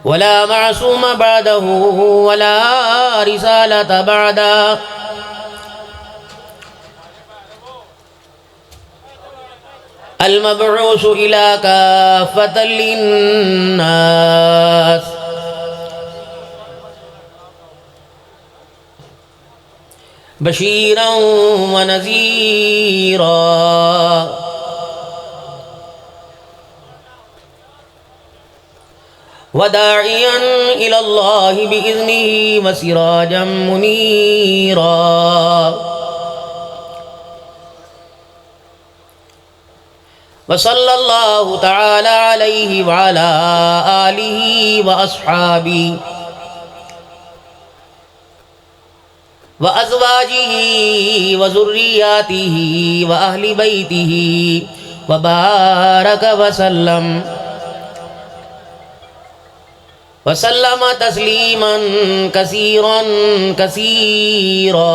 वला मासूम बअदहु वला रिसालत बअदा। अल मबऊस इला काफ़तल लिन्नास बशीरन व नज़ीरा। वदाइयन इलल्लाहि बिइज़्निही व सिराजम मुनीरा। व सल्लल्लाहु तआला अलैहि व अला आलिहि व अस्हाबिही व अज़वाजिही व ज़ुर्रिय्यातिही व अहलि बैतिही व बारक वसल्लम तस्लीमन कसीरन कसीरा।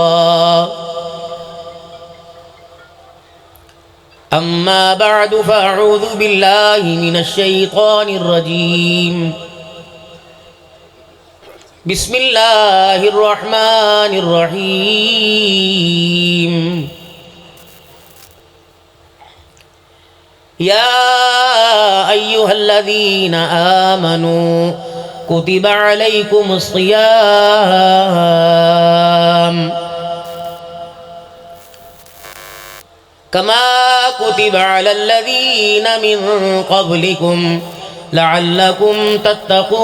अम्मा बअदु फ़अऊज़ु बिल्लाहि मिनश शैतानिर रजीम। बिस्मिल्लाहिर रहमानिर रहीम। या अय्युहल्लज़ीना आमनू कुतिबा अलैकुमुस्सियाम कमा कुतिबा अलल्लज़ीना मिन क़ब्लिकुम लअल्लकुम तत्तक़ून।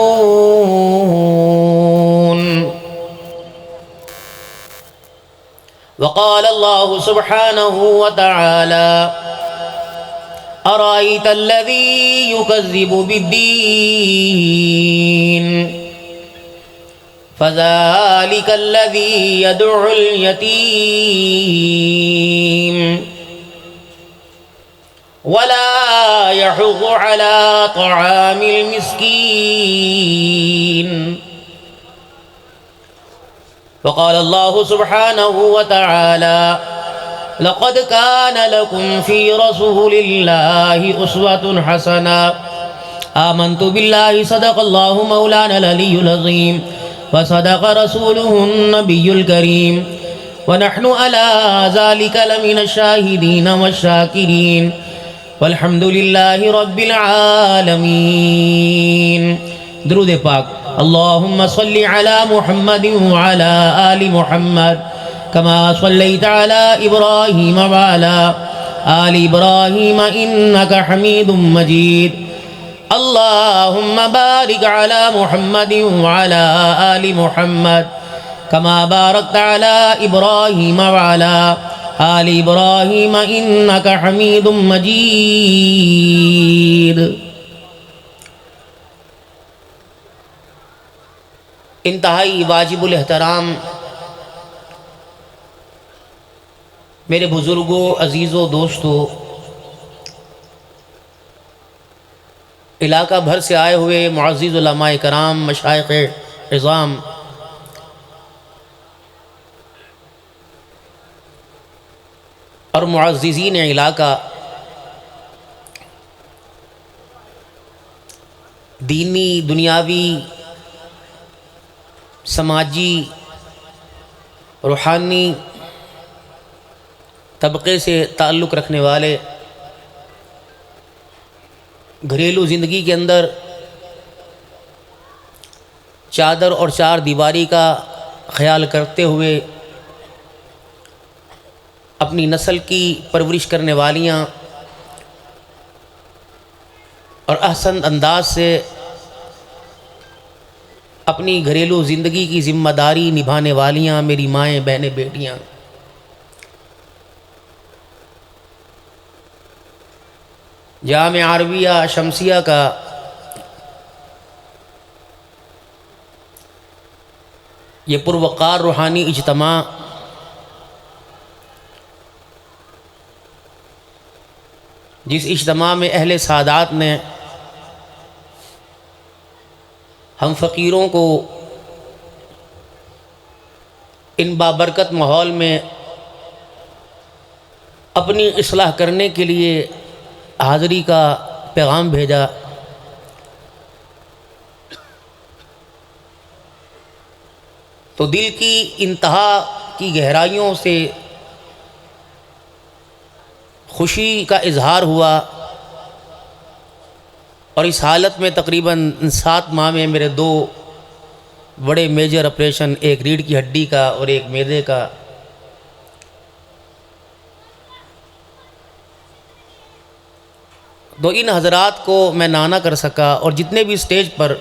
वक़ाल अल्लाहु सुब्हानहु व तआला अराअयतल्लज़ी युकज़्ज़िबु बिद्दीन फ़ज़ालिकल्लज़ी यदउल यतीम वला यहुज़्ज़ु अला तआमिल मिस्कीन। वक़ाल अल्लाहु सुब्हानहु व तआला लक़द कान लकुम फ़ी रसूलिल्लाहि उस्वतुन हसना। आमन्तु बिल्लाहि सदक़ल्लाहु मौलानल अलियुल अज़ीम व सदक़ रसूलुहुन नबियुल करीम व नहनु अला ज़ालिका लमिनश शाहिदीन वश्शाकिरीन वल्हम्दुलिल्लाहि रब्बिल आलमीन। दुरूद पाक। अल्लाहुम्मा सल्लि अला मुहम्मदिन व अला आलि मुहम्मद कमा सल्लैता अला इब्राहीम व अला आलि इब्राहीम इन्नका हमीदुम मजीद। अल्लाहुम्मा बारिक अला मुहम्मदिन व अला आलि मुहम्मद कमा बारकता अला इब्राहीम व अला आलि इब्राहीम इन्नका हमीदुम मजीद। इंतहाई वाजिबुल एहतराम मेरे बुज़ुर्गों, अज़ीज़ों, दोस्तों, इलाका भर से आए हुए मुअज़्ज़िज़ उलमाए कराम, मशाइख़ इज़ाम, और मुअज़्ज़िज़ीन इलाका, दीनी, दुनियावी, समाजी, रूहानी तबक़े से ताल्लुक़ रखने वाले, घरेलू ज़िंदगी के अंदर चादर और चार दीवारी का ख्याल करते हुए अपनी नस्ल की परवरिश करने वालियाँ और अहसन अंदाज से अपनी घरेलू ज़िंदगी की ज़िम्मेदारी निभाने वालियाँ मेरी माएँ, बहनें, बेटियाँ, जामिया अरबिया शमसिया का ये पुरवकार रूहानी इज्तिमा जिस इज्तिमा में अहले सादात ने हम फ़कीरों को इन बाबरकत माहौल में अपनी इस्लाह करने के लिए हाज़िरी का पैगाम भेजा, तो दिल की इंतहा की गहराइयों से खुशी का इजहार हुआ। और इस हालत में तकरीबन 7 माह में मेरे 2 बड़े मेजर ऑपरेशन, एक रीढ़ की हड्डी का और एक मैदे का। तो इन हजरात को मैं ना कर सका। और जितने भी स्टेज पर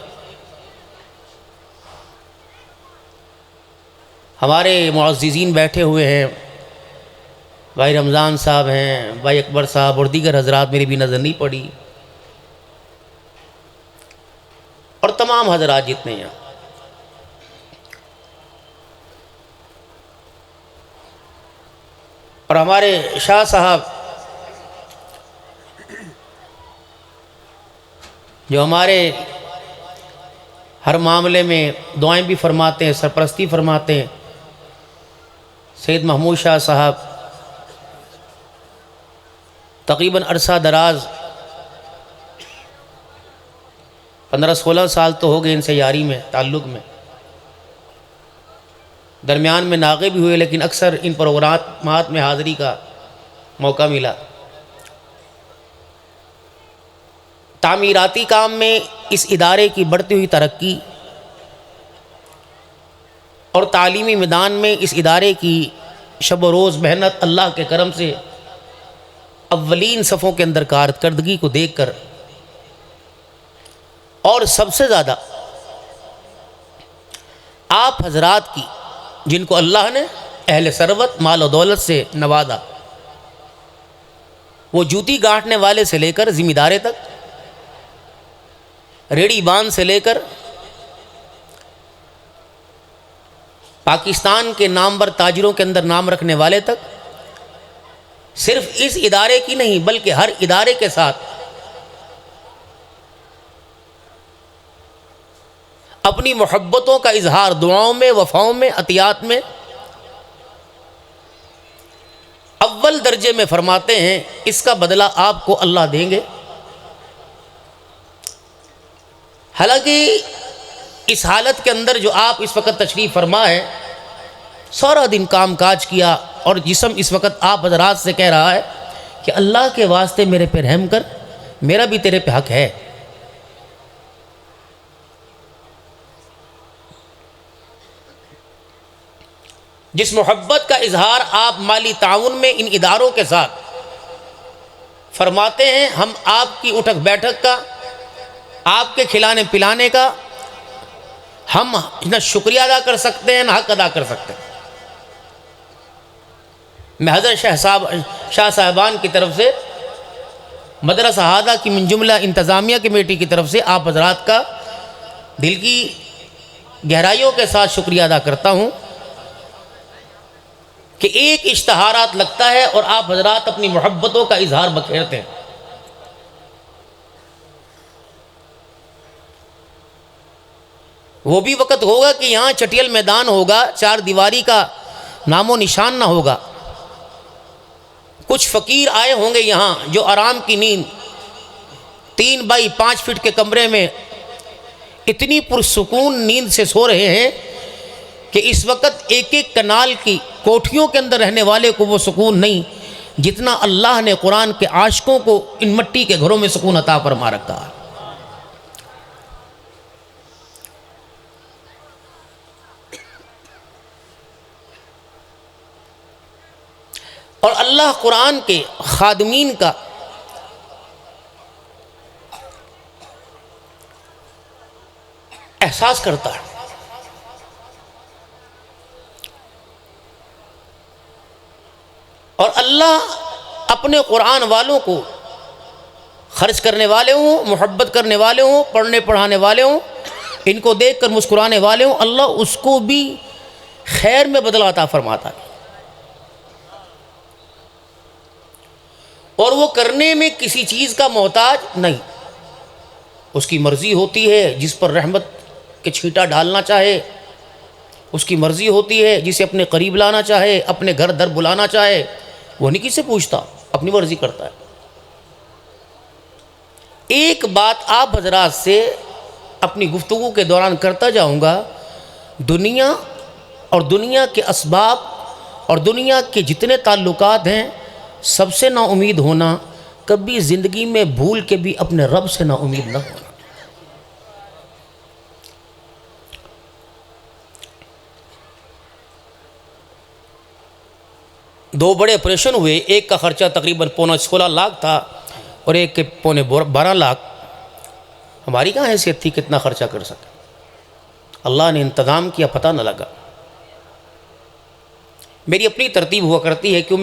हमारे मुअज़्ज़िज़ीन बैठे हुए हैं, भाई रमज़ान साहब हैं, भाई अकबर साहब और दीगर हजरात, मेरी भी नज़र नहीं पड़ी। और तमाम हजरात जितने हैं, और हमारे शाह साहब जो हमारे हर मामले में दुआएं भी फरमाते हैं, सरपरस्ती फरमाते हैं, सैयद महमूद शाह साहब तकरीबन अरसा दराज 15-16 साल तो हो गए इनसे यारी में, ताल्लुक़ में। दरमियान में नागे भी हुए, लेकिन अक्सर इन प्रोग्रामात में हाज़िरी का मौका मिला। तामीराती काम में इस इदारे की बढ़ती हुई तरक्की और तालीमी मैदान में इस इदारे की शब रोज़ मेहनत अल्लाह के करम से अव्वलीन सफ़ों के अंदर कारकर्दगी को देखकर, और सबसे ज़्यादा आप हजरात की, जिनको अल्लाह ने अहले सरवत माल और दौलत से नवाजा, वो जूती गांठने वाले से लेकर ज़िम्मेदारे तक, रेड़ी बांध से लेकर पाकिस्तान के नामवर ताजिरों के अंदर नाम रखने वाले तक, सिर्फ इस इदारे की नहीं बल्कि हर इदारे के साथ अपनी मोहब्बतों का इजहार दुआओं में, वफ़ाओं में, अतियात में अव्वल दर्जे में फरमाते हैं। इसका बदला आपको अल्लाह देंगे। हालांकि इस हालत के अंदर जो आप इस वक्त तशरीफ़ फरमा है, सारा दिन काम काज किया और जिस्म इस वक्त आप हज़रात से कह रहा है कि अल्लाह के वास्ते मेरे पे रहम कर, मेरा भी तेरे पे हक़ है। जिस मोहब्बत का इजहार आप माली ताउन में इन इदारों के साथ फरमाते हैं, हम आपकी उठक बैठक का, आपके खिलाने पिलाने का हम न शुक्रिया अदा कर सकते हैं, न हक़ अदा कर सकते हैं। मैं हज़रत शाह साहबान की तरफ से, मदरसा हादा की मिन जुमला इंतज़ामिया कमेटी की तरफ से आप हज़रात का दिल की गहराइयों के साथ शुक्रिया अदा करता हूँ कि एक इश्तहारात लगता है और आप हज़रात अपनी मोहब्बतों का इजहार बखेरते हैं। वो भी वक़्त होगा कि यहाँ चटियल मैदान होगा, 4 दीवारी का नामो निशान ना होगा। कुछ फ़कीर आए होंगे यहाँ जो आराम की नींद 3 बाई 5 फीट के कमरे में इतनी पुरसुकून नींद से सो रहे हैं कि इस वक्त एक एक कनाल की कोठियों के अंदर रहने वाले को वो सुकून नहीं जितना अल्लाह ने कुरान के आशिकों को इन मट्टी के घरों में सुकून अता फरमा रखा है। और अल्लाह कुरान के खादमीन का एहसास करता है। और अल्लाह अपने कुरान वालों को, खर्च करने वाले हों, मोहब्बत करने वाले हों, पढ़ने पढ़ाने वाले हों, इनको देखकर मुस्कुराने वाले हों, अल्लाह उसको भी खैर में बदला अता फरमाता है। और वो करने में किसी चीज़ का मोहताज नहीं, उसकी मर्ज़ी होती है जिस पर रहमत के छींटा डालना चाहे, उसकी मर्ज़ी होती है जिसे अपने करीब लाना चाहे, अपने घर दर बुलाना चाहे, वो नहीं किसी से पूछता, अपनी मर्ज़ी करता है। एक बात आप हज़रात से अपनी गुफ्तगू के दौरान करता जाऊँगा, दुनिया और दुनिया के असबाब और दुनिया के जितने ताल्लुकात हैं, सबसे ना उम्मीद होना, कभी ज़िंदगी में भूल के भी अपने रब से ना उम्मीद ना होना। दो बड़े ऑपरेशन हुए, एक का ख़र्चा तकरीबन 16.5 लाख था और एक के 12.5 लाख। हमारी कहाँ हैसियत थी कितना ख़र्चा कर सके, अल्लाह ने इंतज़ाम किया, पता न लगा। मेरी अपनी तरतीब हुआ करती है, क्यों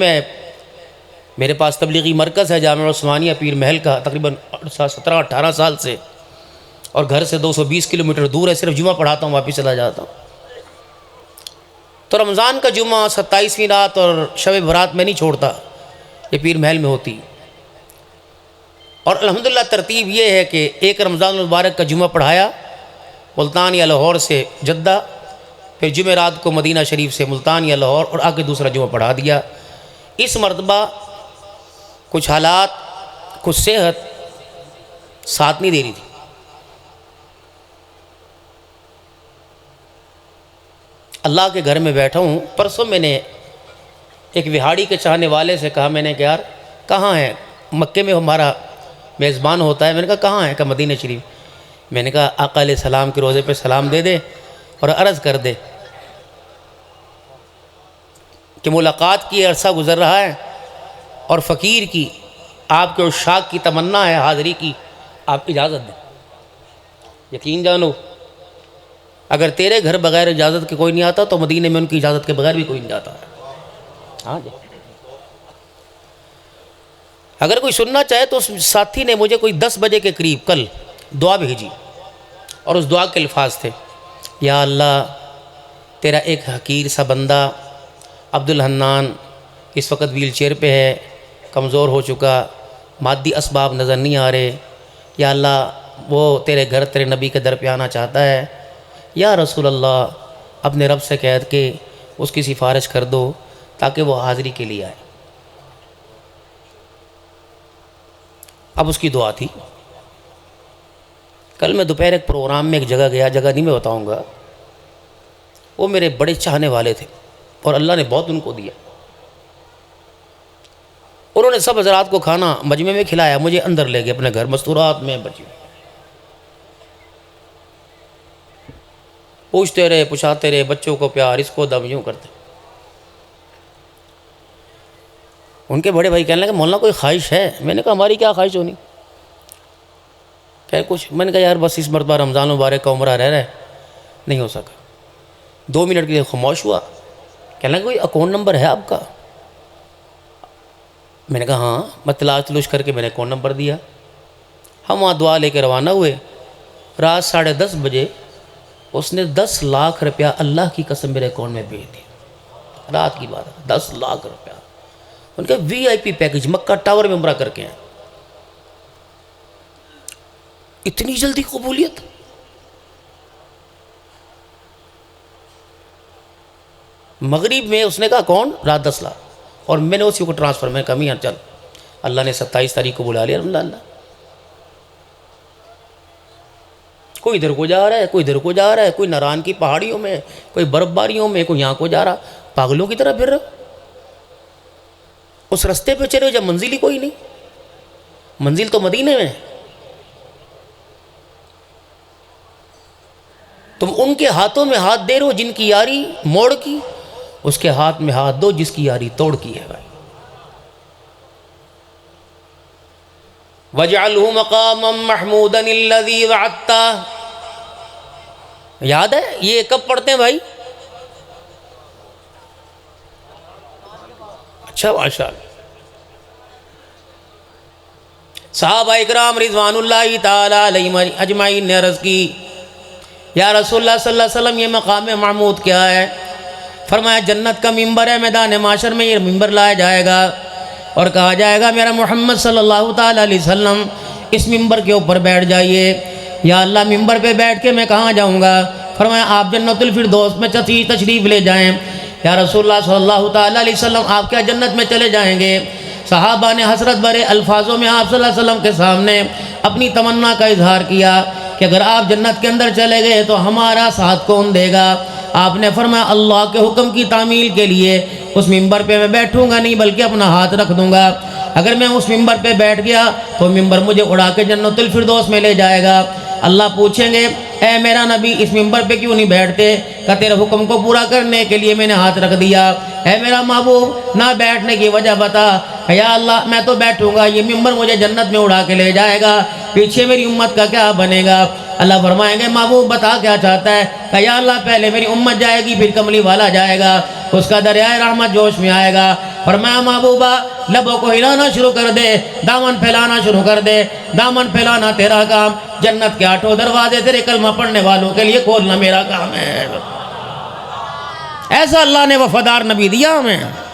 मेरे पास तबलीगी मरकज़ है जामिया उस्मानिया पीर महल का, तकरीबन 17-18 साल से, और घर से 220 किलोमीटर दूर है। सिर्फ जुमा पढ़ाता हूँ, वापस चला जाता हूँ। तो रमज़ान का जुमा 27वीं रात और शब बरात में नहीं छोड़ता, ये पीर महल में होती। और अल्हम्दुलिल्लाह तरतीब ये है कि एक रमज़ान मुबारक का जुमा पढ़ाया मुल्तान या लाहौर से जद्दा, फिर जुमेरात को मदीना शरीफ से मुल्तान या लाहौर, और आगे दूसरा जुमा पढ़ा दिया। इस मरतबा कुछ हालात, कुछ सेहत साथ नहीं दे रही थी। अल्लाह के घर में बैठा हूँ। परसों मैंने एक विहाड़ी के चाहने वाले से कहा, मैंने कहा यार कहाँ है, मक्के में हमारा मेज़बान होता है। मैंने कहा कहाँ है, कहा मदीना शरीफ। मैंने कहा आका अलैहिस्सलाम के रोज़े पे सलाम दे दे और अर्ज़ कर दे कि मुलाकात की अरसा गुज़र रहा है और फ़कीर की, आपके उशाक की तमन्ना है हाज़री की, आप इजाज़त दें। यकीन जानो, अगर तेरे घर बग़ैर इजाज़त के कोई नहीं आता तो मदीने में उनकी इजाज़त के बगैर भी कोई नहीं जाता है। हाँ जी, अगर कोई सुनना चाहे तो उस साथी ने मुझे कोई 10 बजे के करीब कल दुआ भेजी, और उस दुआ के अल्फाज थे, या अल्लाह तेरा एक हकीर सा बंदा अब्दुल हन्नान इस वक्त व्हील चेयर पे है, कमज़ोर हो चुका, मादी असबाब नज़र नहीं आ रहे। या अल्लाह वो तेरे घर तेरे नबी के दर पे आना चाहता है, या रसूल अल्लाह अपने रब से कह के उसकी सिफारिश कर दो ताकि वो हाज़री के लिए आए। अब उसकी दुआ थी। कल मैं दोपहर एक प्रोग्राम में एक जगह गया, जगह नहीं मैं बताऊंगा, वो मेरे बड़े चाहने वाले थे और अल्लाह ने बहुत उनको दिया। उन्होंने सब हज़रात को खाना मजमे में खिलाया, मुझे अंदर ले गए अपने घर, मस्तूरात में बची, पूछते रहे, पुछाते रहे, बच्चों को प्यार, इसको दम, यूँ करते। उनके बड़े भाई कहने लगे मौलाना कोई ख्वाहिश है? मैंने कहा हमारी क्या ख्वाहिश होनी, क्या कुछ। मैंने कहा यार बस इस मरतबा रमज़ान मुबारक का उम्रा रह रहा है, नहीं हो सका। 2 मिनट के लिए खामोश हुआ। कहने लगा कोई अकाउंट नंबर है आपका? मैंने कहा हाँ। मैं तलाश करके मैंने अकाउंट नंबर दिया। हम वहाँ दुआ लेकर रवाना हुए। रात 10:30 बजे उसने 10 लाख रुपया अल्लाह की कसम मेरे अकाउंट में भेज दिया। रात की बात है, 10 लाख रुपया। उनका VIP पैकेज, मक्का टावर में उम्रा करके हैं। इतनी जल्दी कबूलियत। मगरिब में उसने कहा कौन, रात 10 लाख, और मैंने उसी को ट्रांसफ़र में कमी चल, अल्लाह ने 27 तारीख को बुला लिया। अल्लाह, कोई इधर को जा रहा है, कोई इधर को जा रहा है, कोई नारायण की पहाड़ियों में, कोई बर्फबारियों में, कोई यहाँ को जा रहा, पागलों की तरह फिर रहे। उस रास्ते पे चले जब मंजिल ही कोई नहीं, मंजिल तो मदीने में। तुम उनके हाथों में हाथ दे रहे हो जिनकी यारी मोड़ की, उसके हाथ में हाथ दो जिसकी यारी तोड़ की है भाई। वजअलहु मक़ामम महमूदन अल्लज़ी वअदता। याद है ये कब पढ़ते हैं भाई? अच्छा माशाअल्लाह। सहाबा इकराम रिज़वानुल्लाहि ताला अलैहिम अजमाइन ने अर्ज़ की, या रसूलुल्लाह सल्लल्लाहु अलैहि वसल्लम ये मकाम महमूद क्या है? फरमाया जन्नत का मिंबर है, मैदान माशर में ये मिंबर लाया जाएगा और कहा जाएगा मेरा मोहम्मद सल्लल्लाहु ताला अलैहि वसल्लम इस मिंबर के ऊपर बैठ जाइए। या अल्लाह मिंबर पे बैठ के मैं कहाँ जाऊँगा? फरमाया आप जन्नतुल फिरदौस में तशरीफ़ ले जाएँ। या रसूलुल्लाह सल्लल्लाहु ताला अलैहि वसल्लम आप क्या जन्नत में चले जाएंगे? सहाबा ने हसरत भरे अल्फाजों में आप सल्लल्लाहु अलैहि वसल्लम के सामने अपनी तमन्ना का इजहार किया कि अगर आप जन्नत के अंदर चले गए तो हमारा साथ कौन देगा? आपने फरमाया अल्लाह के हुक्म की तामील के लिए उस मिंबर पे मैं बैठूंगा नहीं बल्कि अपना हाथ रख दूंगा। अगर मैं उस मिंबर पे बैठ गया तो मिंबर मुझे उड़ा के जन्नतुल फिरदौस में ले जाएगा। अल्लाह पूछेंगे ए मेरा नबी इस मिंबर पे क्यों नहीं बैठते? का तेरे हुक्म को पूरा करने के लिए मैंने हाथ रख दिया। है मेरा महबूब ना बैठने की वजह बता। या अल्लाह मैं तो बैठूंगा, ये मिंबर मुझे जन्नत में उड़ा के ले जाएगा, पीछे मेरी उम्मत का क्या बनेगा? अल्लाह फरमाएंगे महबूब बता क्या चाहता है? कहा या अल्लाह पहले मेरी उम्मत जाएगी फिर कमली वाला जाएगा, उसका दरियाए रहमत जोश में आएगा। फरमाया महबूबा लबों को हिलाना शुरू कर दे, दामन फैलाना शुरू कर दे। दामन फैलाना तेरा काम, जन्नत के 8 दरवाजे तेरे कलमा पढ़ने वालों के लिए खोलना मेरा काम है। ऐसा अल्लाह ने वफादार नबी दिया हमें।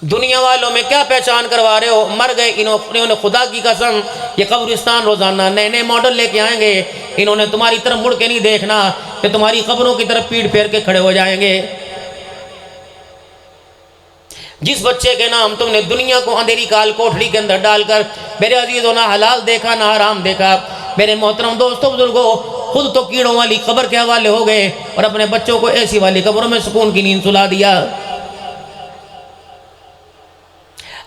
दुनिया वालों में क्या पहचान करवा रहे हो? मर गए इन्होंने खुदा की कसम ये कब्रिस्तान रोजाना नए नए मॉडल लेके आएंगे। इन्होंने तुम्हारी तरफ मुड़ के नहीं देखना कि तुम्हारी कब्रों की तरफ पीठ फेर के खड़े हो जाएंगे। जिस बच्चे के नाम तुमने दुनिया को अंधेरी काल कोठरी के अंदर डालकर मेरे अजीजों ना हलाल देखा ना हराम देखा, मेरे मोहतरम दोस्तों बुजुर्गों, खुद तो कीड़ों वाली कब्र के हवाले हो गए और अपने बच्चों को ऐसी वाली कब्रों में सुकून की नींद सुला दिया।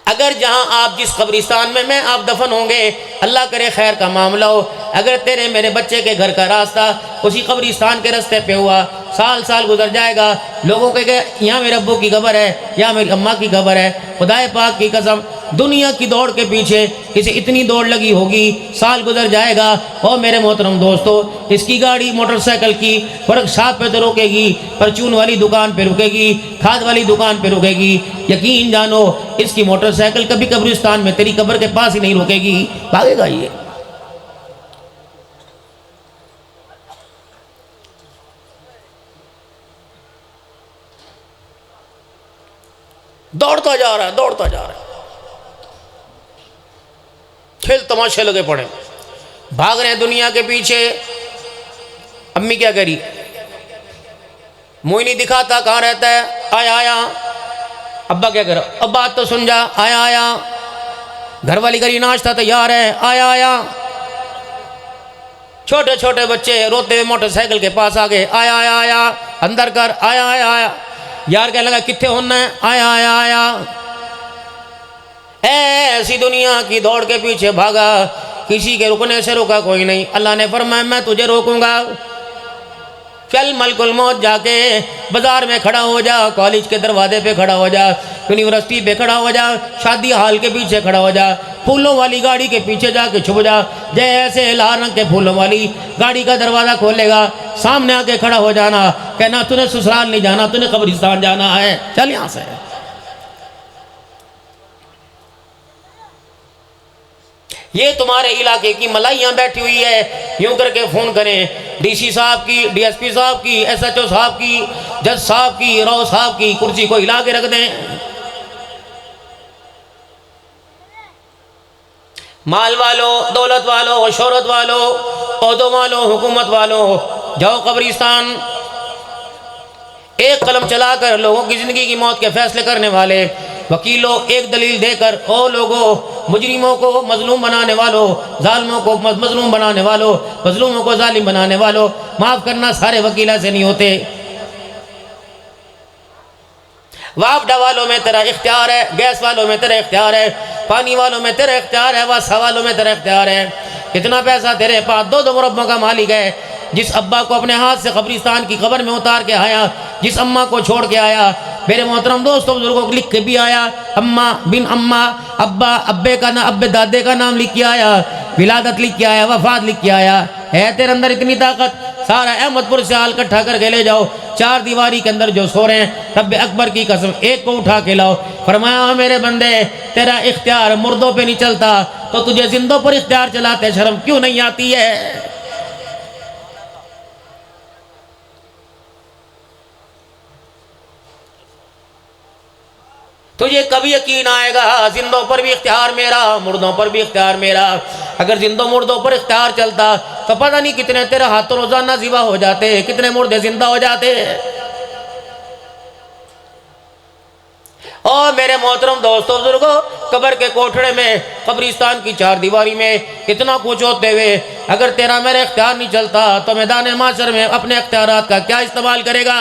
अगर जहां आप जिस कब्रिस्तान में आप दफन होंगे, अल्लाह करे खैर का मामला हो, अगर तेरे मेरे बच्चे के घर का रास्ता उसी कब्रिस्तान के रास्ते पे हुआ, साल साल गुजर जाएगा, लोगों के यहाँ मेरे अब्बू की कब्र है, यहाँ मेरी अम्मा की कब्र है, खुदाए पाक की कसम दुनिया की दौड़ के पीछे इसे इतनी दौड़ लगी होगी, साल गुजर जाएगा और मेरे मोहतरम दोस्तों इसकी गाड़ी मोटरसाइकिल की वर्कशॉप पे तो रुकेगी, परचून वाली दुकान पे रुकेगी, खाद वाली दुकान पे रुकेगी। यकीन जानो इसकी मोटरसाइकिल कभी कब्रिस्तान में तेरी कब्र के पास ही नहीं रुकेगी, भागेगा ये। दौड़ता जा रहा है, दौड़ता जा रहा है, खेल तमाशे लगे पड़े, भाग रहे हैं दुनिया के पीछे। अम्मी क्या करी, मुंह नहीं दिखाता, कहाँ रहता है, आया आया। अब्बा क्या करो, अब बात तो सुन जा, आया आया। घर वाली करी नाश्ता तैयार है, आया आया। छोटे छोटे बच्चे रोते हुए मोटरसाइकिल के पास आ गए, आया आया आया, अंदर कर, आया आया आया। यार क्या लगा कितने होना है, आया आया आया। ऐसी दुनिया की दौड़ के पीछे भागा, किसी के रुकने से रुका कोई नहीं। अल्लाह ने फरमाया मैं तुझे रोकूंगा, चल मलकुल मौत जाके बाजार में खड़ा हो जा, कॉलेज के दरवाजे पे खड़ा हो जा, यूनिवर्सिटी पे खड़ा हो जा, शादी हाल के पीछे खड़ा हो जा, फूलों वाली गाड़ी के पीछे जाके छुप जा। जैसे लाल रंग के फूलों वाली गाड़ी का दरवाज़ा खोलेगा, सामने आके खड़ा हो जाना, कहना तूने ससुराल नहीं जाना, तूने कब्रिस्तान जाना है, चल यहाँ से। ये तुम्हारे इलाके की मलाइयाँ बैठी हुई है, यूं करके फ़ोन करें डीसी साहब की, डीएसपी साहब की, एसएचओ साहब की, जज साहब की, राव साहब की, कुर्सी को हिला के रख दें। माल वालों, दौलत वालों, शोहरत वालों, ओहदों वालों, हुकूमत वालों, जाओ कब्रिस्तान। एक कलम चलाकर लोगों की ज़िंदगी की मौत के फैसले करने वाले वकीलों, एक दलील देकर ओ लोगों, मुजरिमों को मजलूम बनाने वालों, जालिमों को मजलूम बनाने वालों, मजलूमों को जालिम बनाने वालों, माफ़ करना सारे वकील ऐसे नहीं होते। वापडा वालों में तेरा इख्तियार है, गैस वालों में तेरा इख्तियार है, पानी वालों में तेरा इख्तियार है, वासा वालों में तेरा इख्तियार है। कितना पैसा तेरे पास, 2 मुरब्बों का मालिक है। जिस अब्बा को अपने हाथ से कब्रिस्तान की कब्र में उतार के आया, जिस अम्मा को छोड़ के आया, मेरे मोहतरम दोस्तों बुजुर्गों को लिख के भी आया, अम्मा बिन अम्मा, अब्बा अब्बे का नाम, अब्बे दादे का नाम लिख के आया, विलादत लिख के आया, वफात लिख के आया। है तेरे अंदर इतनी ताकत, सारा अहमदपुर से हाल इकट्ठा करके ले जाओ, 4 दीवारी के अंदर जो सो रहे हैं, रब्बे अकबर की कसम एक को उठा के लाओ। फरमाया मेरे बंदे तेरा इख्तियार मुर्दों पे नहीं चलता, तो तुझे जिंदों पर इख्तियार चलाते शर्म क्यों नहीं आती है? तुझे कभी यकीन आएगा जिंदों पर भी इख्तियार मेरा, मुर्दों पर भी इख्तियार मेरा। अगर जिंदों मुर्दों पर इख्तियार चलता तो पता नहीं कितने तेरे हाथों रोजाना जिबा हो जाते, कितने मुर्दे जिंदा हो जाते। और मेरे मोहतरम दोस्तों बुजुर्गों, कब्र के कोठड़े में, कब्रिस्तान की चार दीवारी में इतना कुछ होते हुए अगर तेरा मेरा इख्तियार नहीं चलता तो मैदान माशर में अपने इख्तियारात का क्या इस्तेमाल करेगा?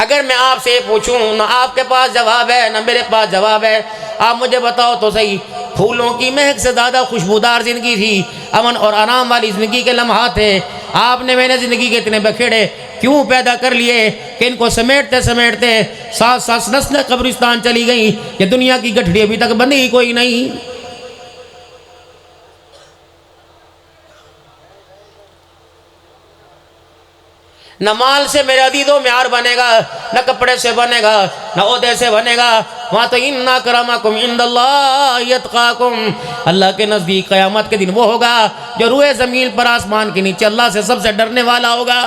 अगर मैं आपसे पूछूं, ना आपके पास जवाब है ना मेरे पास जवाब है, आप मुझे बताओ तो सही, फूलों की महक से ज़्यादा खुशबूदार ज़िंदगी थी, अमन और आराम वाली ज़िंदगी के लम्हात थे, आपने मैंने ज़िंदगी के इतने बखेड़े क्यों पैदा कर लिए कि इनको समेटते समेटते 7 नस्लें कब्रिस्तान चली गई, ये दुनिया की गठड़ी अभी तक बंदी कोई नहीं। न माल से मेरे अदीदो म्यार बनेगा, न कपड़े से बनेगा, न ओहदे से बनेगा। वहाँ तो इन्ना करमाकुम इंदल्लाहि यत्काकुम, अल्लाह के नज़दीक क़यामत के दिन वो होगा जो रूए ज़मीन पर आसमान के नीचे अल्लाह से सबसे डरने वाला होगा।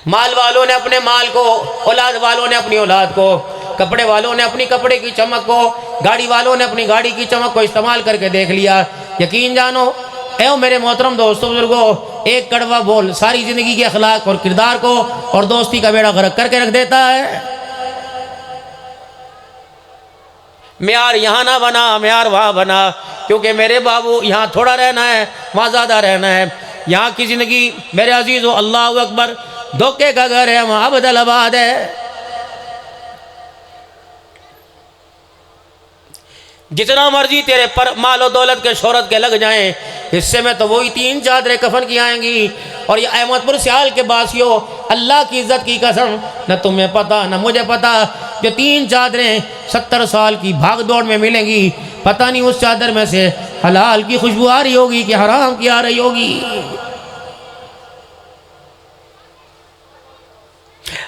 माल वालों ने अपने माल को, औलाद वालों ने अपनी औलाद को, कपड़े वालों ने अपनी कपड़े की चमक को, गाड़ी वालों ने अपनी गाड़ी की चमक को इस्तेमाल करके देख लिया। यकीन जानो एवं मेरे मोहतरम दोस्तों बुजुर्गों, एक कड़वा बोल सारी ज़िंदगी के अखलाक और किरदार को और दोस्ती का बेड़ा गर्क करके रख देता है। म्यार यहाँ ना बना, म्यार वहाँ बना, क्योंकि मेरे बाबू यहाँ थोड़ा रहना है, वहाँ ज़्यादा रहना है। यहाँ की ज़िंदगी मेरे अजीज़ों, अल्लाह अकबर, धोखे का घर है, वहाँ अबदलाबाद है। जितना मर्जी तेरे पर मालो दौलत के शोहरत के लग जाएं, हिस्से में तो वही 3 चादरें कफन की आएंगी। और ये अहमदपुर सियाल के बासियों, अल्लाह की इज्जत की कसम, न तुम्हें पता न मुझे पता, जो 3 चादरें 70 साल की भाग दौड़ में मिलेंगी, पता नहीं उस चादर में से हलाल की खुशबू आ रही होगी कि हराम की आ रही होगी।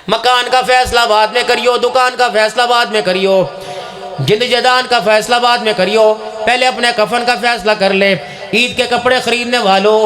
मकान का फैसला बाद में करियो, दुकान का फैसला बाद में करियो, जिंद जदान का फैसला बाद में करियो, पहले अपने कफन का फैसला कर ले। ईद के कपड़े खरीदने वालों,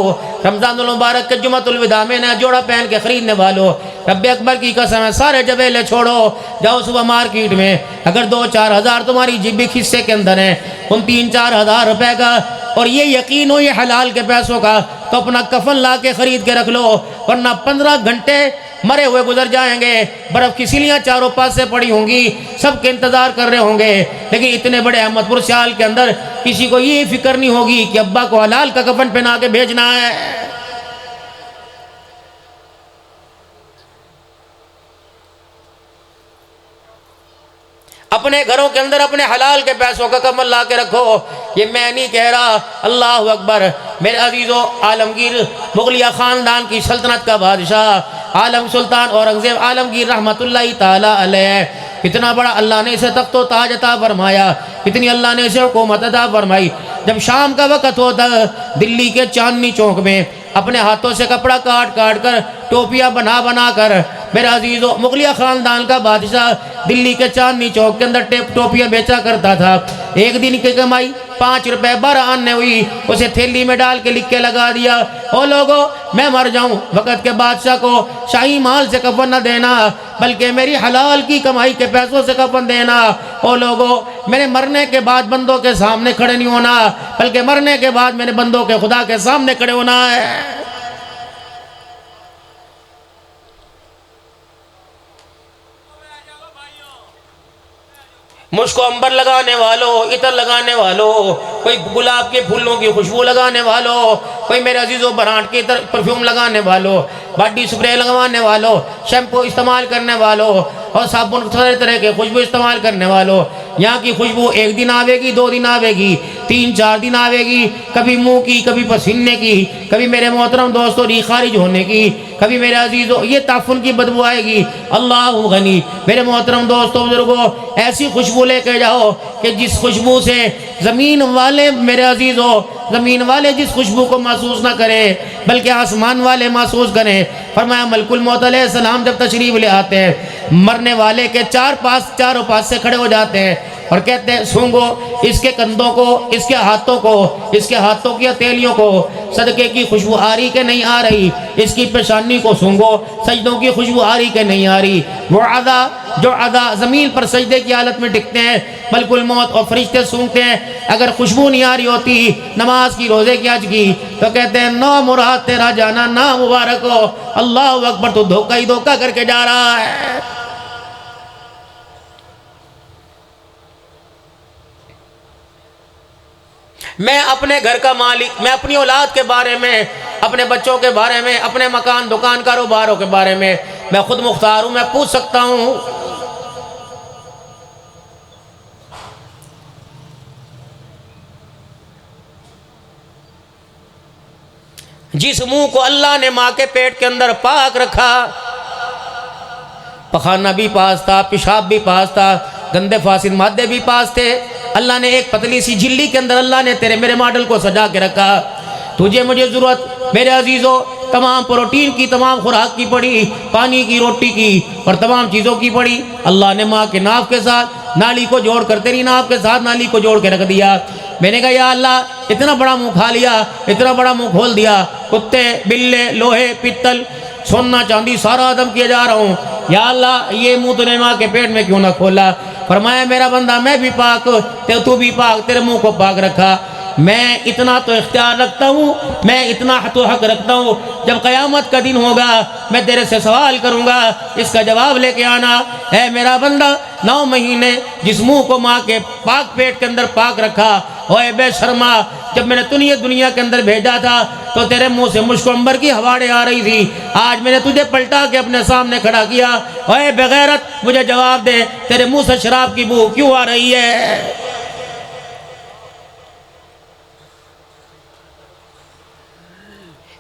रमज़ानुल मुबारक के जुमतुल विदा में नया जोड़ा पहन के खरीदने वालों, रब्बे अकबर की कसम है, सारे जबेले छोड़ो, जाओ सुबह मार्केट में, अगर 2-4 हज़ार तुम्हारी जिब्बी खिस्से के अंदर है, उन 3-4 हज़ार रुपए का, और ये यकीन हो ये हलाल के पैसों का, तो अपना कफन ला के खरीद के रख लो, वरना 15 घंटे मरे हुए गुजर जाएंगे। बर्फ की सिलियाँ चारों पास से पड़ी होंगी, सबके इंतजार कर रहे होंगे, लेकिन इतने बड़े अहमदपुर सियाल के अंदर किसी को ये फिक्र नहीं होगी कि अब्बा को हलाल का कफन पहना के भेजना है। अपने घरों के अंदर अपने हलाल के पैसों का कमल ला के रखो। ये मैं नहीं कह रहा, अल्लाह अकबर। मेरे अजीज़ों, आलमगीर मुगलिया ख़ानदान की सल्तनत का बादशाह आलम सुल्तान औरंगज़ेब आलमगीर रहमतुल्लाहि ताला अलैह, कितना बड़ा अल्लाह ने इसे तख्तो ताज अता फरमाया, कितनी अल्लाह ने इसे हुकूमत अता फरमाई। जब शाम का वक़्त होता, दिल्ली के चांदनी चौक में अपने हाथों से कपड़ा काट काट कर, टोपियाँ बना बना कर, मेरे अजीज़ों, मुगलिया ख़ानदान का बादशाह दिल्ली के चांदनी चौक के अंदर टोपियाँ बेचा करता था। एक दिन की कमाई 5 रुपए 12 आने हुई, उसे थैली में डाल के लिख के लगा दिया, ओ लोगों, मैं मर जाऊं, वक़्त के बादशाह को शाही माल से कफन न देना, बल्कि मेरी हलाल की कमाई के पैसों से कफन देना। ओ लोगों, मेरे मरने के बाद बंदों के सामने खड़े नहीं होना, बल्कि मरने के बाद मेरे बंदों के खुदा के सामने खड़े होना है। मुझको अंबर लगाने वालों, इतर लगाने वालों, कोई गुलाब के फूलों की खुशबू लगाने वालों, कोई मेरे अजीज़ों बरांट के इतर परफ्यूम लगाने वालों, बॉडी स्प्रे लगवाने वालों, शैम्पू इस्तेमाल करने वालों, और साबुन तरह तरह के खुशबू इस्तेमाल करने वालों, यहाँ की खुशबू 1 दिन आवेगी, 2 दिन आवेगी, 3-4 दिन आवेगी, कभी मुंह की, कभी पसीने की, कभी मेरे मोहतरम दोस्तों री खारिज होने की, कभी मेरे अजीज़ों ये ताफुन की बदबू आएगी। अल्लाह गनी। मेरे मोहतरम दोस्तों बुजुर्गों, ऐसी खुशबू लेके जाओ कि जिस खुशबू से ज़मीन वाले, मेरे अजीज़ों, ज़मीन वाले जिस खुशबू को महसूस ना करें, बल्कि आसमान वाले महसूस करें। फरमाया मलकुल मौत अलैहिस्सलाम जब तशरीफ़ ले आते हैं, मरने वाले के चारों पास से खड़े हो जाते हैं और कहते हैं, सूंघो इसके कंधों को, इसके हाथों को, इसके हाथों की हथेलियों को, सदके की खुशबू आ रही के नहीं आ रही, इसकी पेशानी को सूंघो, सजदों की खुशबू आ रही के नहीं आ रही। मुआदा जो अदा ज़मीन पर सजदे की हालत में टिकते हैं, मलकुल मौत और फरिश्ते सूंघते हैं। अगर खुशबू नहीं आ रही होती नमाज की, रोज़े की, हज की, तो कहते हैं ना मुराद तेरा जाना ना मुबारक हो, अल्लाह अकबर, तो धोखा ही धोखा करके जा रहा है। मैं अपने घर का मालिक, मैं अपनी औलाद के बारे में, अपने बच्चों के बारे में, अपने मकान दुकान कारोबारों के बारे में मैं खुद मुख्तार हूं, मैं पूछ सकता हूं। जिस मुंह को अल्लाह ने मां के पेट के अंदर पाक रखा, पखाना भी पास था, पेशाब भी पास था, गंदे फासिद मादे भी पास थे। अल्लाह ने एक पतली सी झिल्ली के अंदर अल्लाह ने तेरे मेरे मॉडल को सजा के रखा। तुझे मुझे ज़रूरत मेरे अजीज़ों तमाम प्रोटीन की, तमाम खुराक की पड़ी, पानी की, रोटी की और तमाम चीज़ों की पड़ी। अल्लाह ने माँ के नाफ के साथ नाली को जोड़ कर, तेरी नाफ के साथ नाली को जोड़ के रख दिया। मैंने कहा या अल्लाह इतना बड़ा मुँह खा लिया, इतना बड़ा मुँह खोल दिया, कुत्ते बिल्ले लोहे पित्तल सोना चांदी सारा आदम किया जा रहा हूँ, या अल्लाह ये मुँह तूने माँ के पेट में क्यों ना खोला। फरमाया मेरा बंदा मैं भी पाक, तू भी पाक, तेरे मुँह को पाक रखा। मैं इतना तो इख्तियार रखता हूँ, मैं इतना तो हक रखता हूँ, जब क़यामत का दिन होगा मैं तेरे से सवाल करूँगा, इसका जवाब लेके आना। है मेरा बंदा 9 महीने जिस मुँह को माँ के पाक पेट के अंदर पाक रखा, ओए बेशर्मा, जब मैंने तुझे दुनिया के अंदर भेजा था तो तेरे मुंह से मुश्क अंबर की हवाड़ें आ रही थी। आज मैंने तुझे पलटा के अपने सामने खड़ा किया, ओए बेगैरत, मुझे जवाब दे, तेरे मुंह से शराब की बू क्यों आ रही है?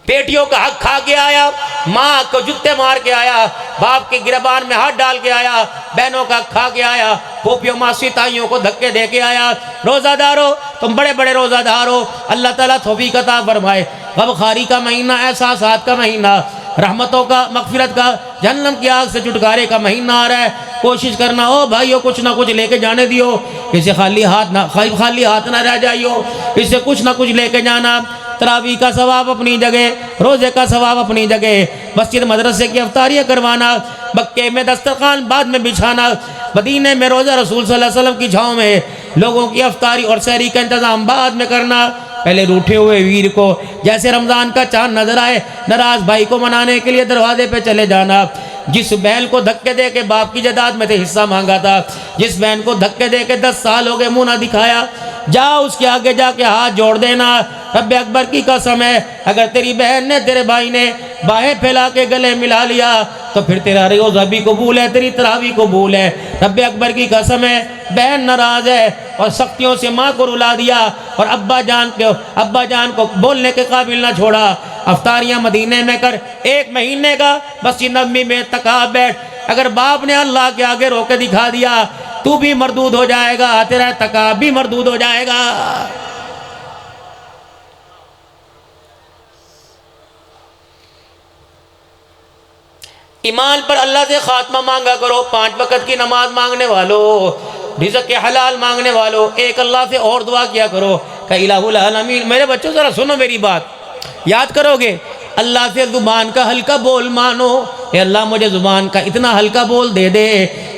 बेटियों का हक खा के आया, माँ को जूते मार के आया, बाप के गिरबान में हाथ डाल के आया, बहनों का हक खा के आया, पोपियों मासी ताइयों को धक्के दे के आया। रोज़ादारो, तुम बड़े बड़े रोज़ादार हो, अल्लाह ताला तौफीक अता फरमाए। गमखारी का महीना, एहसासात का महीना, रहमतों का, मगफिरत का, जहन्नम की आग से छुटकारे का महीना आ रहा है। कोशिश करना हो भाइयों, कुछ ना कुछ लेके जाने दियो, इसे खाली हाथ ना रह जाइयो, इससे कुछ ना कुछ लेके जाना। तरावी का सवाब अपनी जगह, रोज़े का सवाब अपनी जगह, मस्जिद मदरसे की अफ्तारियाँ करवाना, मक्के में दस्तरखान बाद में बिछाना, मदीने में रोज़ा रसूल सल्लल्लाहु अलैहि वसल्लम की छाँव में लोगों की अफ्तारी और सहरी का इंतज़ाम बाद में करना। पहले रूठे हुए वीर को जैसे रमज़ान का चाँद नजर आए, नाराज़ भाई को मनाने के लिए दरवाजे पे चले जाना। जिस बहन को धक्के दे के बाप की जायदाद में से हिस्सा मांगा था, जिस बहन को धक्के दे के 10 साल हो गए मुँह ना दिखाया, जा उसके आगे जाके हाथ जोड़ देना। रब्बे अकबर की कसम है, अगर तेरी बहन ने, तेरे भाई ने बाहें फैला के गले मिला लिया तो फिर तेरा रोज़ा भी कबूल है, तेरी तरावी कबूल है। रब्बे अकबर की कसम है, बहन नाराज है और सख्तियों से माँ को रुला दिया और अब्बा जान को बोलने के काबिल ना छोड़ा। अफ्तारियाँ मदीने में कर, 1 महीने का मस्जिद नबवी में तका बैठ। अगर बाप ने अल्लाह के आगे रोके दिखा दिया, तू भी मरदूद हो जाएगा, तेरा तका भी मरदूद हो जाएगा। ईमान पर अल्लाह से खात्मा मांगा करो। 5 वक़्त की नमाज मांगने वालों, रिज़्क़ के हलाल मांगने वालों, एक अल्लाह से और दुआ किया करो कि इलाहुल आलमीन। मेरे बच्चों ज़रा सुनो मेरी बात, याद करोगे? अल्लाह से ज़ुबान का हल्का बोल मानो, ए अल्लाह मुझे ज़ुबान का इतना हल्का बोल दे दे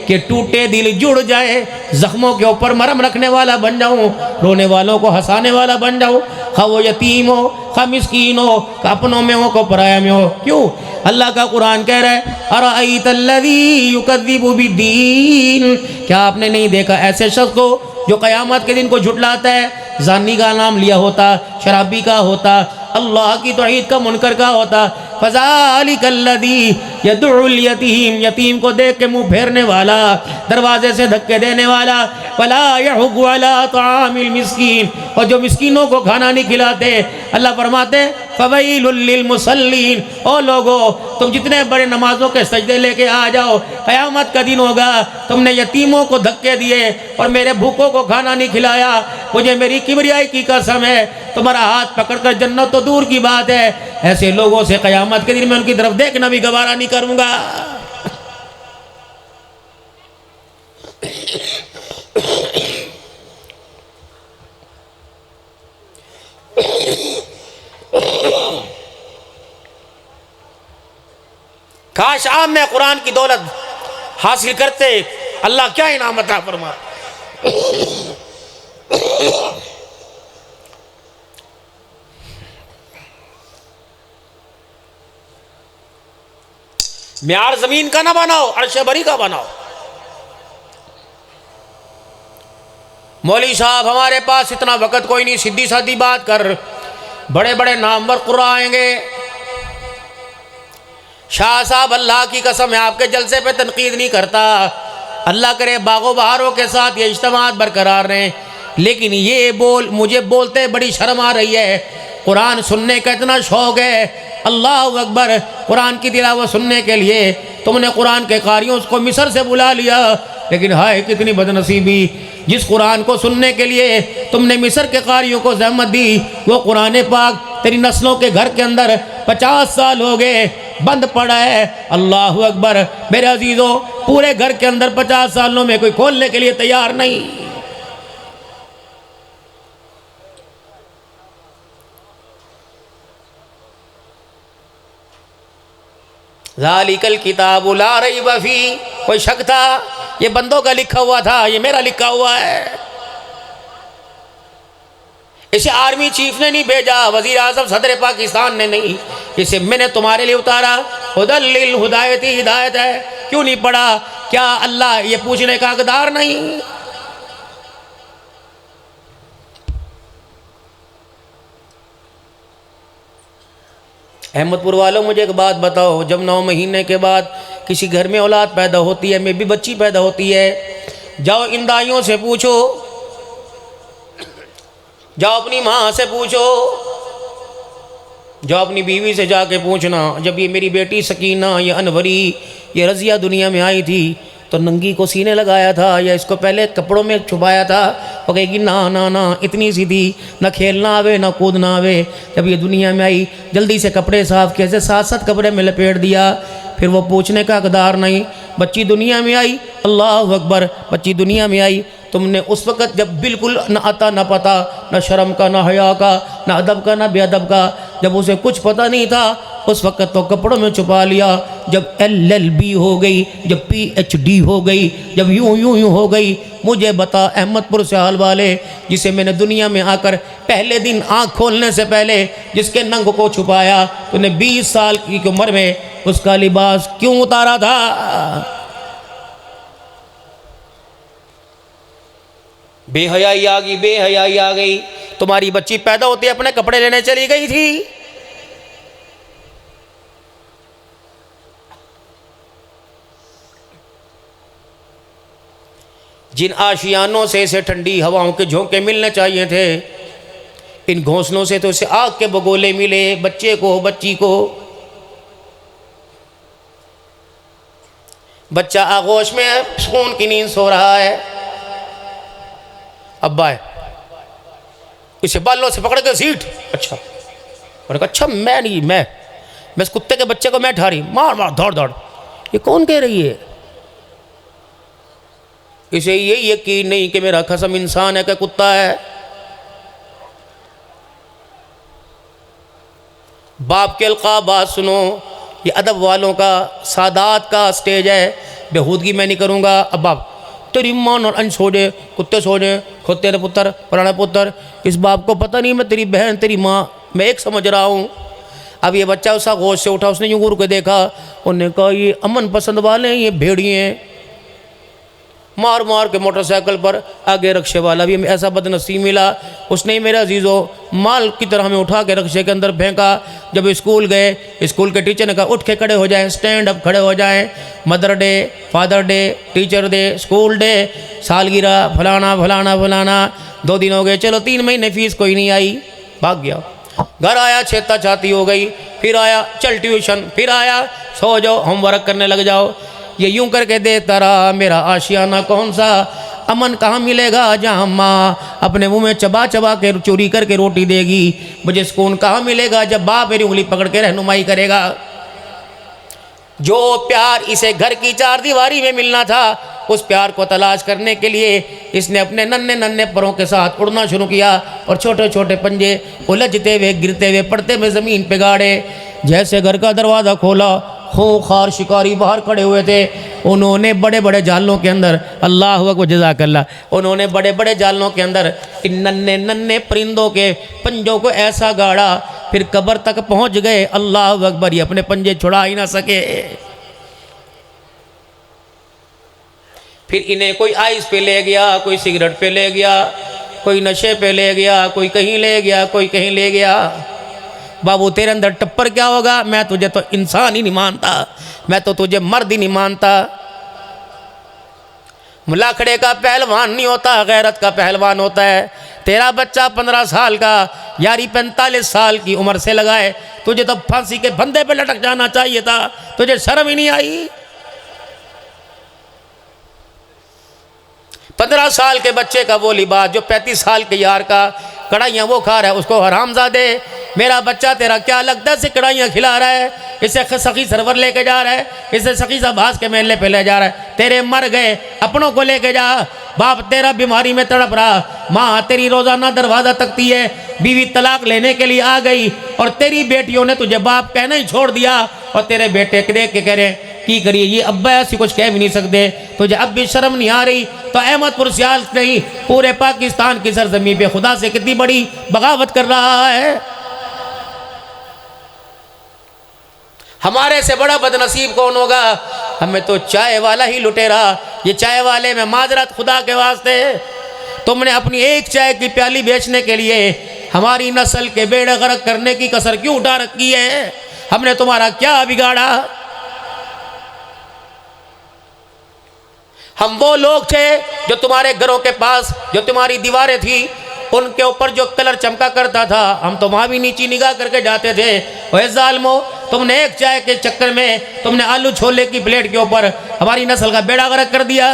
कि टूटे दिल जुड़ जाए, ज़ख्मों के ऊपर मरहम रखने वाला बन जाऊँ, रोने वालों को हंसाने वाला बन जाऊँ, खा वो यतीम हो, खा मिस्कीन हो, खा अपनों में हो, को पराया में हो। क्यों? अल्लाह का कुरान कह रहा है, अरअयतल्लज़ी युकज़्ज़िबु बिद्दीन, क्या आपने नहीं देखा ऐसे शख्स को जो क़यामत के दिन को झुटलाता है? जानी का नाम लिया होता, शराबी का होता, अल्लाह की तौहीद का मुनकर का होता। फ़ज़ालिकल्लज़ी यदउल यतीम, यतीम को देख के मुँह फेरने वाला, दरवाजे से धक्के देने वाला। वला यहुग्गु अला तामिल मिस्कीन, और जो मिस्कीनों को खाना नहीं खिलाते। अल्लाह फरमाते फ़वैलुल लिल मुसल्लीन, ओ लोगो तुम जितने बड़े नमाजों के सजदे लेके आ जाओ, क़यामत का दिन होगा, तुमने यतीमों को धक्के दिए और मेरे भूखों को खाना नहीं खिलाया, मुझे मेरी किबरियाई की कसम है, तुम्हारा हाथ पकड़कर जन्नत तो दूर की बात है, ऐसे लोगों से क़यामत के दिन मैं उनकी तरफ देखना भी गवारा नहीं करूँगा। काश आप में कुरान की दौलत हासिल करते, अल्लाह क्या इनाम अता फरमा। म्यार जमीन का ना बनाओ, अर्श बरी का बनाओ। मौलवी साहब हमारे पास इतना वक्त कोई नहीं, सीधी सादी बात कर, बड़े बड़े नामवर कुर्रा आएंगे। शाह साहब अल्लाह की कसम है आपके जलसे पे तनकीद नहीं करता, अल्लाह करे बागो बहारों के साथ ये इज्तिमात बरकरार रहें, लेकिन ये बोल मुझे बोलते बड़ी शर्म आ रही है। कुरान सुनने का इतना शौक़ है, अल्लाह अकबर, कुरान की तिलावत सुनने के लिए तुमने कुरान के कारियों को मिस्र से बुला लिया, लेकिन हाय कितनी बदनसीबी, जिस कुरान को सुनने के लिए तुमने मिस्र के कारियों को जहमत दी, वो कुरान पाक तेरी नस्लों के घर के अंदर 50 साल हो गए बंद पड़ा है। अल्लाह अकबर, मेरे अजीज़ों, पूरे घर के अंदर 50 सालों में कोई खोलने के लिए तैयार नहीं। ज़ालिकल किताबु ला रैब फीह, कोई शक था? ये बंदों का लिखा हुआ था, ये मेरा लिखा हुआ है। इसे आर्मी चीफ ने नहीं भेजा, वजीर आजम सदर पाकिस्तान ने नहीं, इसे मैंने तुम्हारे लिए उतारा। हुदल लिल हुदायती, हिदायत है। क्यों नहीं पढ़ा? क्या अल्लाह ये पूछने का हकदार नहीं? अहमदपुर वालों, मुझे एक बात बताओ, जब 9 महीने के बाद किसी घर में औलाद पैदा होती है, में भी बच्ची पैदा होती है, जाओ इन दाइयों से पूछो, जाओ अपनी माँ से पूछो, जाओ अपनी बीवी से जाके पूछना, जब ये मेरी बेटी सकीना, ये अनवरी, ये रज़िया दुनिया में आई थी तो नंगी को सीने लगाया था या इसको पहले कपड़ों में छुपाया था? वो कहेगी ना ना ना, इतनी सी थी, ना खेलना आवे ना कूदना आवे। जब ये दुनिया में आई जल्दी से कपड़े साफ कैसे 7-7 कपड़े में लपेट दिया, फिर वो पूछने का हकदार नहीं। बच्ची दुनिया में आई, अल्लाह अकबर, बच्ची दुनिया में आई, तुमने उस वक़्त जब बिल्कुल न आता न पता, न शर्म का, न हया का, न अदब का, न बेअदब का, जब उसे कुछ पता नहीं था, उस वक़्त तो कपड़ों में छुपा लिया। जब LLB हो गई, जब PhD हो गई, जब यूं हो गई, मुझे बता अहमदपुर से हाल वाले, जिसे मैंने दुनिया में आकर पहले दिन आँख खोलने से पहले जिसके नंग को छुपाया, तूने 20 साल की उम्र में उसका लिबास क्यों उतारा था? बेहयाई आ गई, बेहयाई आ गई। तुम्हारी बच्ची पैदा होती अपने कपड़े लेने चली गई थी। जिन आशियानों से इसे ठंडी हवाओं के झोंके मिलने चाहिए थे, इन घोंसलों से तो इसे आग के बगोले मिले, बच्चे को, बच्ची को। बच्चा आगोश में है, सुकून की नींद सो रहा है, अब्बा है, इसे बालों से पकड़ के सीट। अच्छा, और अच्छा मैं नहीं, मैं इस कुत्ते के बच्चे को मैं ठा रही, मार मार दौड़ दौड़। ये कौन कह रही है? इसे ये यकीन नहीं कि मेरा खसम इंसान है कि कुत्ता है। बाप के अलकाबात सुनो, ये अदब वालों का, सादात का स्टेज है। बेहूदगी मैं नहीं करूँगा। अब बाप तेरी मान और अंश हो जाए, कुत्ते सो जाए, खुद तेरे पुत्र, पुराना पुत्र, इस बाप को पता नहीं मैं तेरी बहन, तेरी माँ, मैं एक समझ रहा हूँ। अब ये बच्चा उसा होश से उठा, उसने यूँ घूर के देखा, उन्होंने कहा ये अमन पसंद वाले हैं, ये भेड़िए हैं। मार मार के मोटरसाइकिल पर आगे रक्शे वाला भी ऐसा बदनसीब मिला, उसने ही मेरे अजीज़ों माल की तरह हमें उठा के रक्शे के अंदर फेंका। जब स्कूल गए, स्कूल के टीचर ने कहा उठ के खड़े हो जाएं, स्टैंड अप खड़े हो जाएं, mother day, father day, teacher day, school day, सालगिरह, फलाना फलाना फलाना। 2 दिन हो गए, चलो 3 महीने फीस कोई नहीं आई, भाग गया। घर आया, छेता छाती हो गई, फिर आया चल ट्यूशन, फिर आया सो जाओ, होमवर्क करने लग जाओ। ये यूं करके देखता रहा, मेरा आशियाना कौन सा, अमन कहाँ मिलेगा जहाँ माँ अपने मुंह में चबा चबा के चोरी करके रोटी देगी। मुझे सुकून कहाँ मिलेगा जब बाप मेरी उंगली पकड़ के रहनुमाई करेगा। जो प्यार इसे घर की 4 दीवारी में मिलना था, उस प्यार को तलाश करने के लिए इसने अपने नन्हे नन्हे परों के साथ उड़ना शुरू किया और छोटे छोटे पंजे उलझते हुए, गिरते हुए, पड़ते हुए ज़मीन पे गाड़े। जैसे घर का दरवाज़ा खोला, खूंखार शिकारी बाहर खड़े हुए थे। उन्होंने बड़े बड़े जालों के अंदर, अल्लाह अकबर जज़ाकल्लाह, उन्होंने बड़े बड़े जालों के अंदर इन नन्हे नन्हे परिंदों के पंजों को ऐसा गाड़ा, फिर कब्र तक पहुंच गए। अल्लाह अकबर, ये अपने पंजे छुड़ा ही ना सके। फिर इन्हें कोई आइस पे ले गया, कोई सिगरेट पे ले गया, कोई नशे पे ले गया, कोई कहीं ले गया, कोई कहीं ले गया। बाबू तेरे अंदर टप्पर क्या होगा? मैं तुझे तो इंसान ही नहीं मानता, मैं तो तुझे मर्द ही नहीं मानता। मुलाखड़े का पहलवान नहीं होता, गैरत का पहलवान होता है। तेरा बच्चा 15 साल का, यारी 45 साल की उम्र से लगाए, तुझे तो फांसी के फंदे पे लटक जाना चाहिए था, तुझे शर्म ही नहीं आई। 15 साल के बच्चे का वो लिबास जो 35 साल के यार का कढ़ाइयाँ वो खा रहा है, उसको हरामजादे। मेरा बच्चा तेरा क्या लगता है, इसे कढ़ाइयाँ खिला रहा है, इसे सखी सरवर लेके जा रहा है, इसे सखी साबाज के मेले पे ले जा रहा है। तेरे मर गए, अपनों को लेके जा। बाप तेरा बीमारी में तड़प रहा, माँ तेरी रोजाना दरवाज़ा तकती है, बीवी तलाक लेने के लिए आ गई, और तेरी बेटियों ने तुझे बाप कहना ही छोड़ दिया। और तेरे बेटे देख के कह रहे की करिए, ये अब्बा ऐसी कुछ कह भी नहीं सकते, तुझे अब भी शर्म नहीं आ रही? तो अहमदपुर सियाल नहीं, पूरे पाकिस्तान की सरजमीन पे खुदा से कितनी बड़ी बगावत कर रहा है। हमारे से बड़ा बदनसीब कौन होगा? हमें तो चाय वाला ही लुटेरा। ये चाय वाले में माजरत खुदा के वास्ते, तुमने अपनी एक चाय की प्याली बेचने के लिए हमारी नस्ल के बेड़ा गर्क करने की कसर क्यों उठा रखी है? हमने तुम्हारा क्या बिगाड़ा? हम वो लोग थे जो तुम्हारे घरों के पास जो तुम्हारी दीवारें थी उनके ऊपर जो कलर चमका करता था, हम तो वहाँ भी नीची निगाह करके जाते थे। ओए जालिमो, तुमने एक चाय के चक्कर में तुमने आलू छोले की प्लेट के ऊपर हमारी नस्ल का बेड़ा गर्क कर दिया।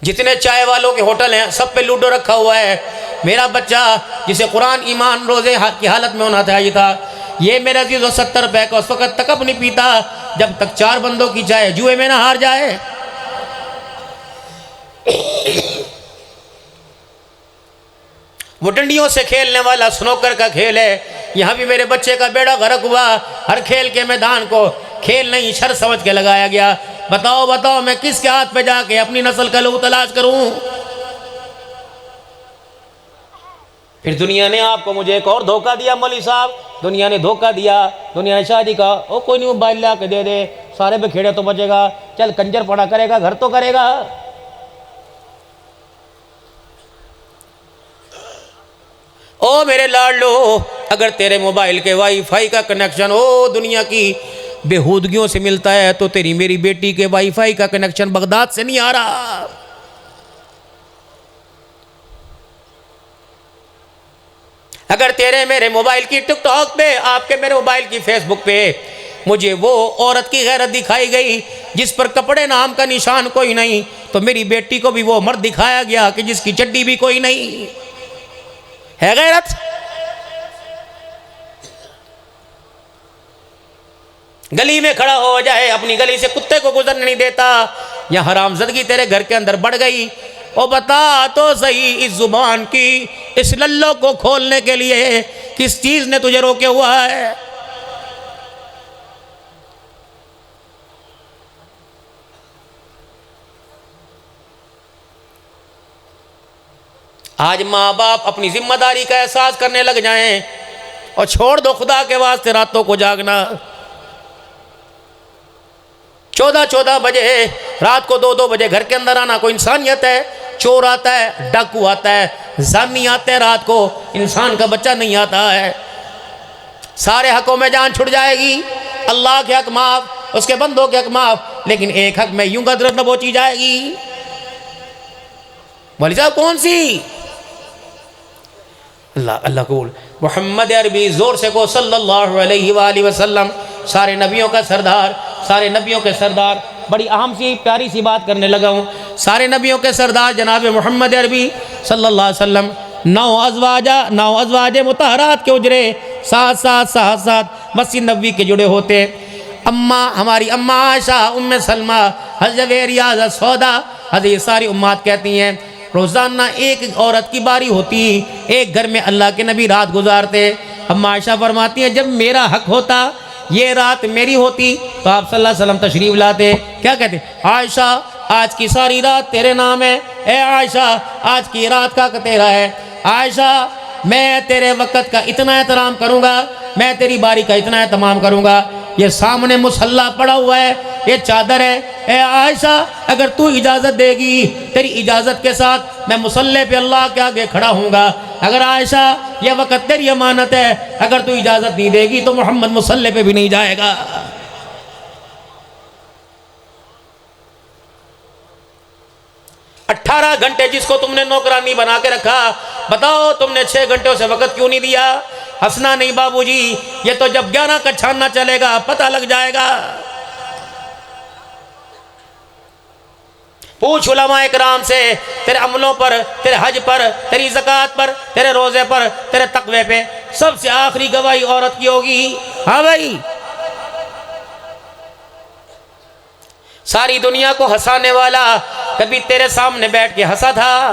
जितने चाय वालों के होटल हैं सब पे लूडो रखा हुआ है। मेरा बच्चा जिसे कुरान ईमान रोजे की हालत में होना चाहिए था, ये मेरा जी 70 रुपए का उस वक्त तक नहीं पीता जब तक 4 बंदों की चाय जुए में ना हार जाए। वो डंडियों से खेलने वाला स्नोकर का खेल है, यहाँ भी मेरे बच्चे का बेड़ा गर्क हुआ। हर खेल के मैदान को खेल नहीं शर समझ के लगाया गया। बताओ बताओ, मैं किसके हाथ पे जाके अपनी नस्ल का लहू तलाश करूं? फिर दुनिया ने आपको मुझे एक और धोखा दिया मौलवी साहब, दुनिया ने धोखा दिया। दुनिया ने शादी का ओ कोई नहीं मोबाइल ला के दे दे, सारे बखेड़े तो बचेगा, चल कंजर पड़ा करेगा, घर तो करेगा। ओ मेरे लाडलो, अगर तेरे मोबाइल के वाईफाई का कनेक्शन ओ दुनिया की बेहूदगियों से मिलता है तो तेरी मेरी बेटी के वाईफाई का कनेक्शन बगदाद से नहीं आ रहा। अगर तेरे मेरे मोबाइल की टिकटॉक पे, आपके मेरे मोबाइल की फेसबुक पे मुझे वो औरत की गैरत दिखाई गई जिस पर कपड़े नाम का निशान कोई नहीं, तो मेरी बेटी को भी वो मर्द दिखाया गया कि जिसकी चड्डी भी कोई नहीं है। गैरत गली में खड़ा हो जाए, अपनी गली से कुत्ते को गुजरने नहीं देता। या हरामजदगी तेरे घर के अंदर बढ़ गई। ओ बता तो सही, इस जुबान की इस लल्लो को खोलने के लिए किस चीज ने तुझे रोके हुआ है? आज माँ बाप अपनी जिम्मेदारी का एहसास करने लग जाएं और छोड़ दो खुदा के वास्ते रातों को जागना। 14-14 बजे रात को 2-2 बजे घर के अंदर आना कोई इंसानियत है? चोर आता है, डाकू आता है, जानी आते हैं रात को, इंसान का बच्चा नहीं आता है। सारे हकों में जान छुट जाएगी। अल्लाह के हक माफ, उसके बंदों के हक माफ, लेकिन एक हक में यूं गदर नबोची जाएगी। मौलवी साहब कौन सी? अल्लाह अल्लाह कबूल। मोहम्मद अरबी जोर से को सल्लल्लाहु अलैहि वसल्लम, सारे नबियों का सरदार, सारे नबियों के सरदार। बड़ी अहम सी प्यारी सी बात करने लगा हूँ। सारे नबियों के सरदार जनाब मोहम्मद अरबी सल्लल्लाहु अलैहि वसल्लम 9 अज़वाजे मुतहरात के उजरे साथ मस्जिद नबवी के जुड़े होते। अम्मा हमारी अम्मा आयशा, उम्मे सलमा, हज़रत रियाज़ सौदा, हज़रत सारी उम्मात कहती हैं रोज़ाना एक औरत की बारी होती, एक घर में अल्लाह के नबी रात गुजारते। अम्मा आयशा फरमाती हैं जब मेरा हक होता, ये रात मेरी होती, तो आप सल्लल्लाहु अलैहि वसल्लम तशरीफ लाते, क्या कहते, आयशा आज की सारी रात तेरे नाम है, ए आयशा आज की रात का तेरा है, आयशा मैं तेरे वक़्त का इतना एहतराम करूँगा, मैं तेरी बारी का इतना एहतमाम करूँगा। ये सामने मुसल्ला पड़ा हुआ है, ये चादर है, ए आयशा अगर तू इजाज़त देगी, तेरी इजाज़त के साथ मैं मुसल्ले पे अल्लाह के आगे खड़ा हूँगा। अगर आयशा ये वक़्त तेरी अमानत है, अगर तू इजाज़त नहीं देगी तो मोहम्मद मुसल्ले पे भी नहीं जाएगा। 18 घंटे जिसको तुमने नौकरानी बना के रखा, बताओ तुमने 6 घंटे से वक़्त क्यों नहीं दिया? हंसना नहीं बाबूजी, ये तो जब 11 का छानना चलेगा पता लग जाएगा। पूछ उलमा इकराम से, तेरे अमलों पर, तेरे हज पर, तेरी ज़कात पर, तेरे रोज़े पर, तेरे तकवे पे सबसे आखिरी गवाही औरत की होगी। हाँ भाई, सारी दुनिया को हंसाने वाला कभी तेरे सामने बैठ के हंसा था,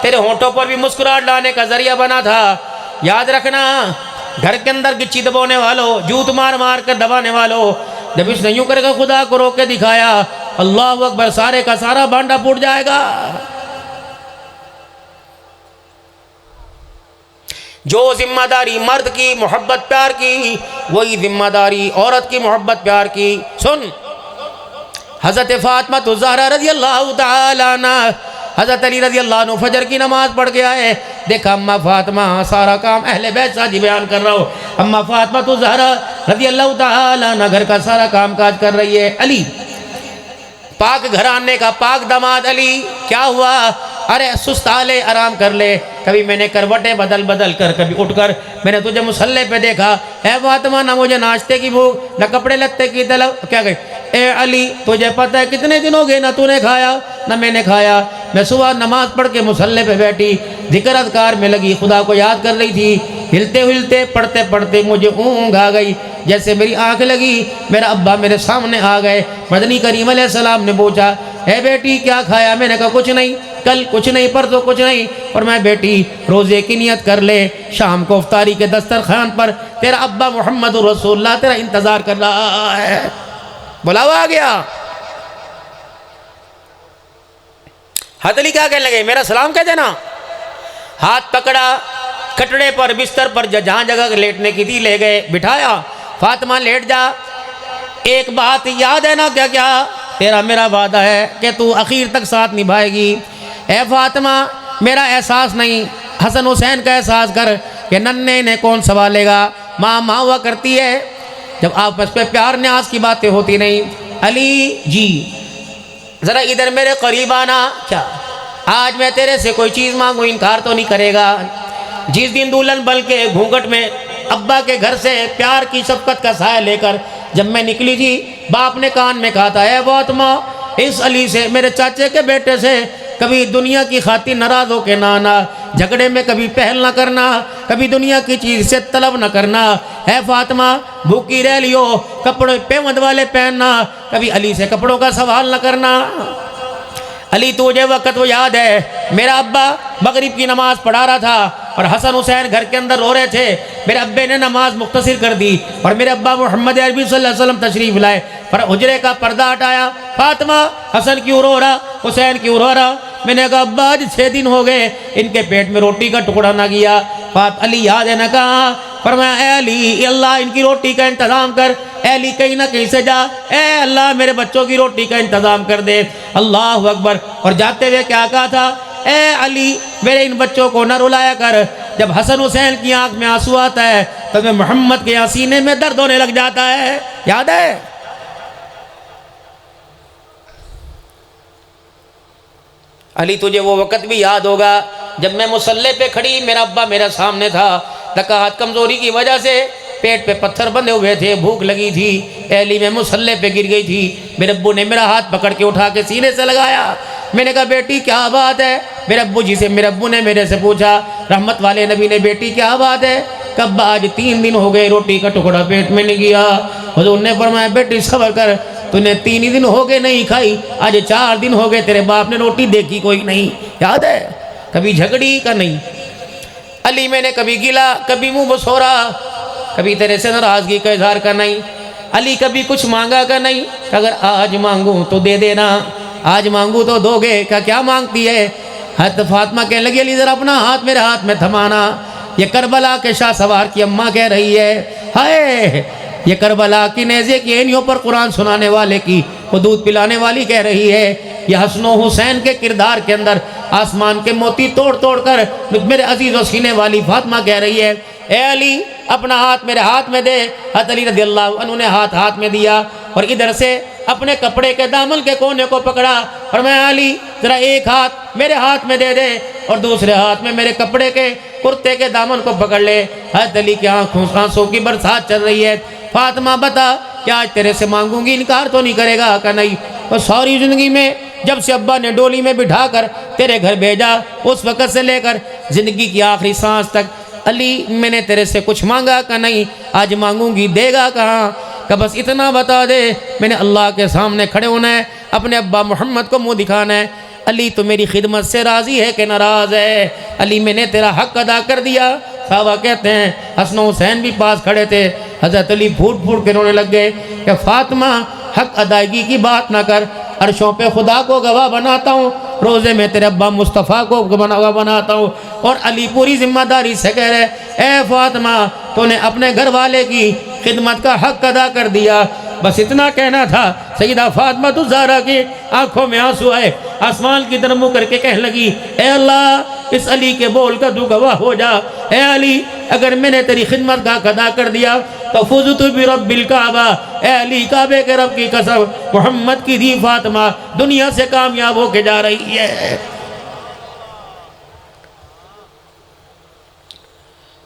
तेरे होंठों पर भी मुस्कुराहट लाने का जरिया बना था। याद रखना, घर के अंदर गिच्ची दबाने वालों, जूत मार मार कर दबाने वालों, जब इसने यूं करके खुदा को रोक के दिखाया, अल्लाह अकबर, सारे का सारा भांडा फूट जाएगा। जो जिम्मेदारी मर्द की मोहब्बत प्यार की, वही जिम्मेदारी औरत की मोहब्बत प्यार की। सुन, हज़रत फ़ातिमा ज़हरा रज़ी अल्लाह तआला अन्हा, हज़रत अली रज़ी अल्लाह अन्हु फजर की नमाज पढ़ के आए, देखा अम्मा फ़ातिमा सारा काम, अहले बैत साजी बयान कर रहा हूँ, अम्मा फ़ातिमा ज़हरा रज़ी अल्लाह तआला अन्हा घर का सारा काम काज कर रही है। अली पाक घराने का पाक दामाद अली, क्या हुआ? अरे सुस्ता ले, आराम कर ले। कभी मैंने करवटें बदल बदल कर, कभी उठकर मैंने तुझे मुसल्ले पे देखा, ए फातिमा ना मुझे नाश्ते की भूख, ना कपड़े लत्ते की तलब। क्या कहे, ए अली तुझे पता है कितने दिन हो गए ना तूने खाया ना मैंने खाया। मैं सुबह नमाज पढ़ के मुसल्ले पे बैठी, जिक्र अज़कार में लगी, खुदा को याद कर रही थी। हिलते हिलते पढ़ते पढ़ते मुझे ऊँघ आ गई। जैसे मेरी आँख लगी, मेरा अब्बा मेरे सामने आ गए। मदनी करीम अलैहिस्सलाम ने पूछा, ए बेटी क्या खाया? मैंने कहा कुछ नहीं, कल कुछ नहीं, परसों कुछ नहीं। और मैं बेटी रोज़े की नियत कर ले, शाम को इफ्तारी के दस्तरखान पर तेरा अब्बा मोहम्मद रसूलुल्लाह तेरा इंतज़ार कर रहा है। बुलावा आ गया। हथली क्या कहने लगे, मेरा सलाम कह देना। हाथ पकड़ा, कटड़े पर बिस्तर पर जहाँ जगह लेटने की थी ले गए, बिठाया, फातिमा लेट जा। एक बात याद है ना, क्या क्या? तेरा मेरा वादा है कि तू आखिर तक साथ निभाएगी। ए फातिमा, मेरा एहसास नहीं, हसन हुसैन का एहसास कर कि नन्हे ने कौन संभालेगा। माँ माँ हुआ करती है, जब आपस पे प्यार न्याज की बातें होती नहीं। अली जी ज़रा इधर मेरे करीब आना। क्या आज मैं तेरे से कोई चीज़ मांगूँ, इनकार तो नहीं करेगा? जिस दिन दुल्हन बन के घूंघट में अब्बा के घर से प्यार की शफ़क़त का साया लेकर जब मैं निकली थी, बाप ने कान में कहा था, है फातिमा इस अली से, मेरे चाचे के बेटे से कभी दुनिया की खातिर नाराज़ हो के ना आना, झगड़े में कभी पहल ना करना, कभी दुनिया की चीज़ से तलब ना करना। है फातिमा भूखी रह लियो, कपड़े पेवंद वाले पहनना, कभी अली से कपड़ों का सवाल ना करना। अली तुझे वक़्त वो याद है, मेरा अब्बा मगरिब की नमाज़ पढ़ा रहा था और हसन हुसैन घर के अंदर रो रहे थे। मेरे अब्बे ने नमाज मुख्तसर कर दी और मेरे अब्बा मोहम्मद अरबी सल्लल्लाहु अलैहि वसल्लम तशरीफ़ लाए, पर हुजरे का पर्दा हटाया। फातिमा हसन क्यों रो रहा, हुसैन क्यों रो रहा? मैंने कहा अब्बा आज 6 दिन हो गए इनके पेट में रोटी का टुकड़ा ना गया। अली याद है ना, कहा? फरमाया अली अल्लाह इनकी रोटी का इंतज़ाम कर, अली कहीं ना कहीं से जा, ए अल्लाह मेरे बच्चों की रोटी का इंतज़ाम कर दे। अल्लाह अकबर। और जाते हुए क्या कहा था, ए अली मेरे इन बच्चों को न रुलाया कर। जब हसन हुसैन की आंख में आंसू आता है तब तो मोहम्मद के सीने में दर्द होने लग जाता है। याद है? अली तुझे वो वक़्त भी याद होगा जब मैं मुसल्ले पे खड़ी, मेरा अब्बा मेरे सामने था, तकाहत कमज़ोरी की वजह से पेट पे पत्थर बंधे हुए थे, भूख लगी थी, अली मैं मुसल्ले पे गिर गई थी। मेरे अब्बू ने मेरा हाथ पकड़ के उठा के सीने से लगाया। मैंने कहा बेटी क्या बात है? मेरे अब्बू जी से, मेरे अब्बू ने मेरे से पूछा, रहमत वाले नबी ने, बेटी क्या बात है? कब? आज 3 दिन हो गए रोटी का टुकड़ा पेट में नहीं गया। हुज़ूर ने फरमाया बेटी सब्र कर, तूने 3 ही दिन हो गए नहीं खाई, आज 4 दिन हो गए तेरे बाप ने रोटी देखी कोई नहीं। याद है? कभी झगड़ी का नहीं। अली मैंने कभी गिला, कभी मुँह बसोरा, कभी तेरे से नाराज़गी का इजहार का नहीं। अली कभी कुछ मांगा का नहीं, अगर आज मांगूँ तो दे देना, आज मांगूँ तो दोगे, क्या मांगती है। हज़रत फातिमा कहने लगी अली ज़रा अपना हाथ मेरे हाथ में थमाना। ये करबला के शाह सवार की अम्मा कह रही है, हाय ये करबला की नेज़े की एनियों पर कुरान सुनाने वाले की वो दूध पिलाने वाली कह रही है, ये हसनो हुसैन के किरदार के अंदर आसमान के मोती तोड़ तोड़ कर मेरे अजीज़ व सीने वाली फातिमा कह रही है, ए अली अपना हाथ मेरे हाथ में दे। हज़रत अली रज़ियल्लाहु अन्हु ने हाथ में दिया और इधर से अपने कपड़े के दामन के कोने को पकड़ा और मैं अली ज़रा एक हाथ मेरे हाथ में दे दे और दूसरे हाथ में मेरे कपड़े के कुर्ते के दामन को पकड़ ले। हज़रत अली की आंसू की बरसात चल रही है। फातिमा बता क्या आज तेरे से मांगूंगी, इनकार तो नहीं करेगा का नहीं। और सारी ज़िंदगी में जब से अब्बा ने डोली में बिठा कर तेरे घर भेजा उस वक़्त से लेकर ज़िंदगी की आखिरी सांस तक अली मैंने तेरे से कुछ मांगा का नहीं, आज मांगूंगी देगा कहाँ का बस इतना बता दे। मैंने अल्लाह के सामने खड़े होना है, अपने अब्बा मोहम्मद को मुँह दिखाना है। अली तो मेरी खिदमत से राज़ी है कि नाराज़ है। अली मैंने तेरा हक़ अदा कर दिया। साहबा कहते हैं हसन हुसैन भी पास खड़े थे, हज़रत अली फूट फूट के रोने लग गए कि फातिमा हक़ अदायगी की बात ना कर, अर्शों पे खुदा को गवाह बनाता हूँ, रोज़े में तेरे अब्बा मुस्तफ़ा को गवाह बनाता हूँ। और अली पूरी जिम्मेदारी से कह रहे, ए फातिमा तूने अपने घर वाले की खिदमत का हक़ अदा कर दिया। बस इतना कहना था। सईदा फातिमा तो ज़हरा की आंखों में आंसू आए, आसमान की तरफ मुँह करके कहने लगी, ए अल्लाह इस अली के बोल का तू गवाह हो जा। ए अली अगर मैंने तेरी खिदमत का अदा कर दिया तो फुज़तु बिरब्बिल काबा, ए अली काबे के रब की कसम मोहम्मद की दी फातिमा दुनिया से कामयाब होके जा रही है।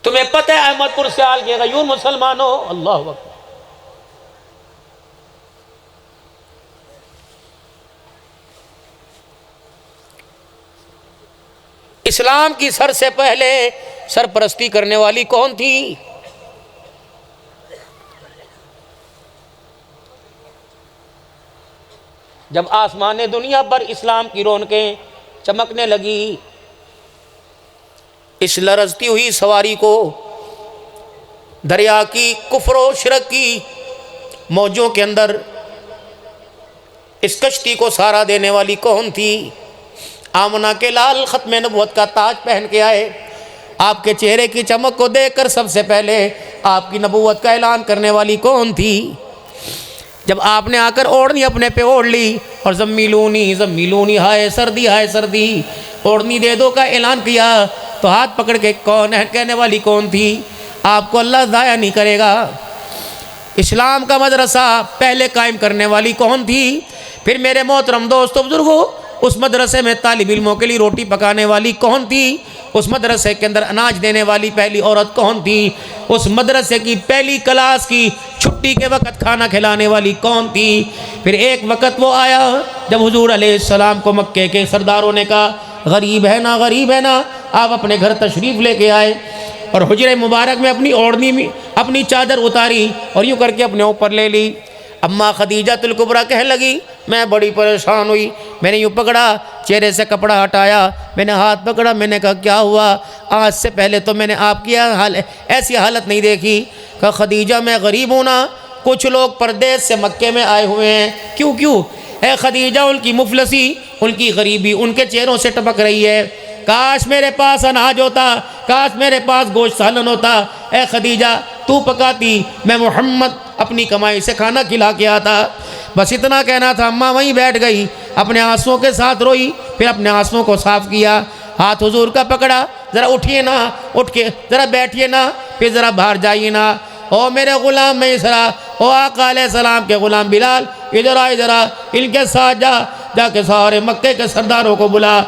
तुम्हें पता है अहमदपुर से आल के गयूर मुसलमानों, अल्लाह अकबर, इस्लाम की सर से पहले सरपरस्ती करने वाली कौन थी? जब आसमान दुनिया पर इस्लाम की रौनकें चमकने लगी, इस लरजती हुई सवारी को दरिया की कुफ्र व शिरक की मौजों के अंदर इस कश्ती को सहारा देने वाली कौन थी? आमना के लाल ख़त्म नबुव्वत का ताज पहन के आए। आपके चेहरे की चमक को देखकर सबसे पहले आपकी नबुव्वत का ऐलान करने वाली कौन थी? जब आपने आकर ओढ़नी अपने पे ओढ़ ली और ज़म्मिलूनी हाय सर्दी ओढ़नी दे दो का ऐलान किया तो हाथ पकड़ के कौन है कहने वाली कौन थी? आपको अल्लाह ज़ाया नहीं करेगा। इस्लाम का मदरसा पहले कायम करने वाली कौन थी? फिर मेरे मोहतरम दोस्तों बुजुर्गों, उस मदरसे में तालिब इल्मों के लिए रोटी पकाने वाली कौन थी? उस मदरसे के अंदर अनाज देने वाली पहली औरत कौन थी? उस मदरसे की पहली क्लास की छुट्टी के वक़्त खाना खिलाने वाली कौन थी? फिर एक वक़्त वो आया जब हुजूर अलैहिस्सलाम को मक्के के सरदारों ने कहा गरीब है ना आप अपने घर तशरीफ़ लेके आए, और हुजरे मुबारक में अपनी ओढ़नी में अपनी चादर उतारी और यूँ करके अपने ऊपर ले ली। अम्मा खदीजातुल कुबरा कहने लगी मैं बड़ी परेशान हुई, मैंने यूँ पकड़ा, चेहरे से कपड़ा हटाया, मैंने हाथ पकड़ा, मैंने कहा क्या हुआ? आज से पहले तो मैंने आपकी ऐसी हालत नहीं देखी। कहा खदीजा मैं गरीब हूँ ना, कुछ लोग परदेश से मक्के में आए हुए हैं। क्यों? ए खदीजा उनकी मुफलसी, उनकी गरीबी उनके चेहरों से टपक रही है। काश मेरे पास अनाज होता, काश मेरे पास गोश्त सालन होता। ए खदीजा तू पकाती, मैं मोहम्मद अपनी कमाई से खाना खिला के आता। बस इतना कहना था। अम्मा वहीं बैठ गई, अपने आंसुओं के साथ रोई, फिर अपने आंसुओं को साफ़ किया, हाथ हुजूर का पकड़ा, ज़रा उठिए ना, उठ के ज़रा बैठिए ना, फिर ज़रा बाहर जाइए ना। ओ मेरे ग़ुलाम में इसरा, ओ आका अलैहिस्सलाम के ग़ुलाम बिलाल, इधर आ, इनके साथ जाके सारे मक्के के सरदारों को बुला,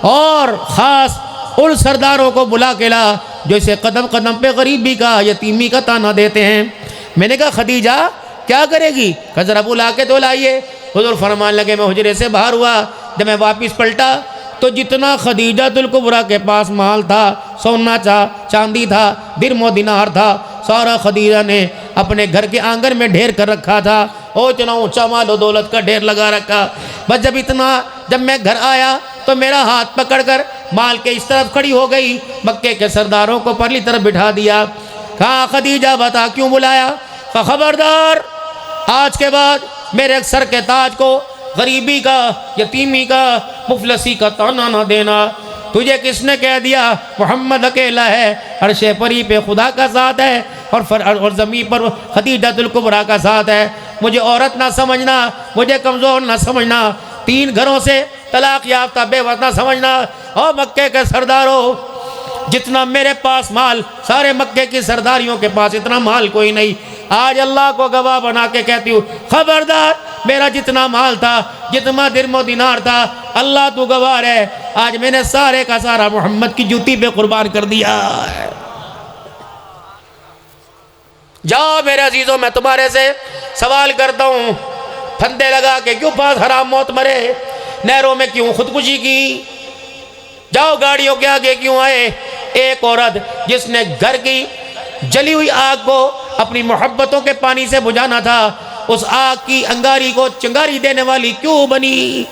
और ख़ास उन सरदारों को बुला के ला जो इसे कदम कदम पे गरीबी का यतीमी का ताना देते हैं। मैंने कहा खदीजा क्या करेगी? कहा ज़रा बुला के तो लाइए। हुज़ूर फरमान लगे मैं हुजरे से बाहर हुआ, जब मैं वापस पलटा तो जितना खदीजातुल कुबरा के पास माल था, सोना था, चांदी था, दिरमो दिनार था, सारा खदीजा ने अपने घर के आंगन में ढेर कर रखा था। ओ इतना ऊँचा माल और दौलत का ढेर लगा रखा। बस जब मैं घर आया तो मेरा हाथ पकड़कर माल के इस तरफ खड़ी हो गई, मक्के के सरदारों को परली तरफ बिठा दिया। कहा खदीजा बता क्यों बुलाया? कहा खबरदार, आज के बाद मेरे सर के ताज को गरीबी का, यतीमी का, मुफलसी का ताना ना देना। तुझे किसने कह दिया मोहम्मद अकेला है? अर्शे परी पे खुदा का साथ है और ज़मीन पर खदीजतुल कुबरा का साथ है। मुझे औरत ना समझना, मुझे कमज़ोर ना समझना, 3 घरों से तलाक याफ्ता बेवस ना समझना। और मक्के के सरदारों, जितना मेरे पास माल, सारे मक्के की सरदारियों के पास इतना माल कोई नहीं। आज अल्लाह को गवाह बना के कहती हूँ, खबरदार, मेरा जितना माल था, जितना दिरमो दिनार था, अल्लाह तू गवाह है, आज मैंने सारे का सारा मोहम्मद की जूती पे कुर्बान कर दिया है। जाओ मेरे अजीजों, मैं तुम्हारे से सवाल करता हूँ, फंदे लगा के क्यों पास हराम मौत मरे? नहरों में क्यों खुदकुशी की? जाओ गाड़ियों के आगे क्यों आए? एक औरत जिसने घर की जली हुई आग को अपनी मोहब्बतों के पानी से बुझाना था, उस आग की अंगारी को चिंगारी देने वाली क्यों बनी?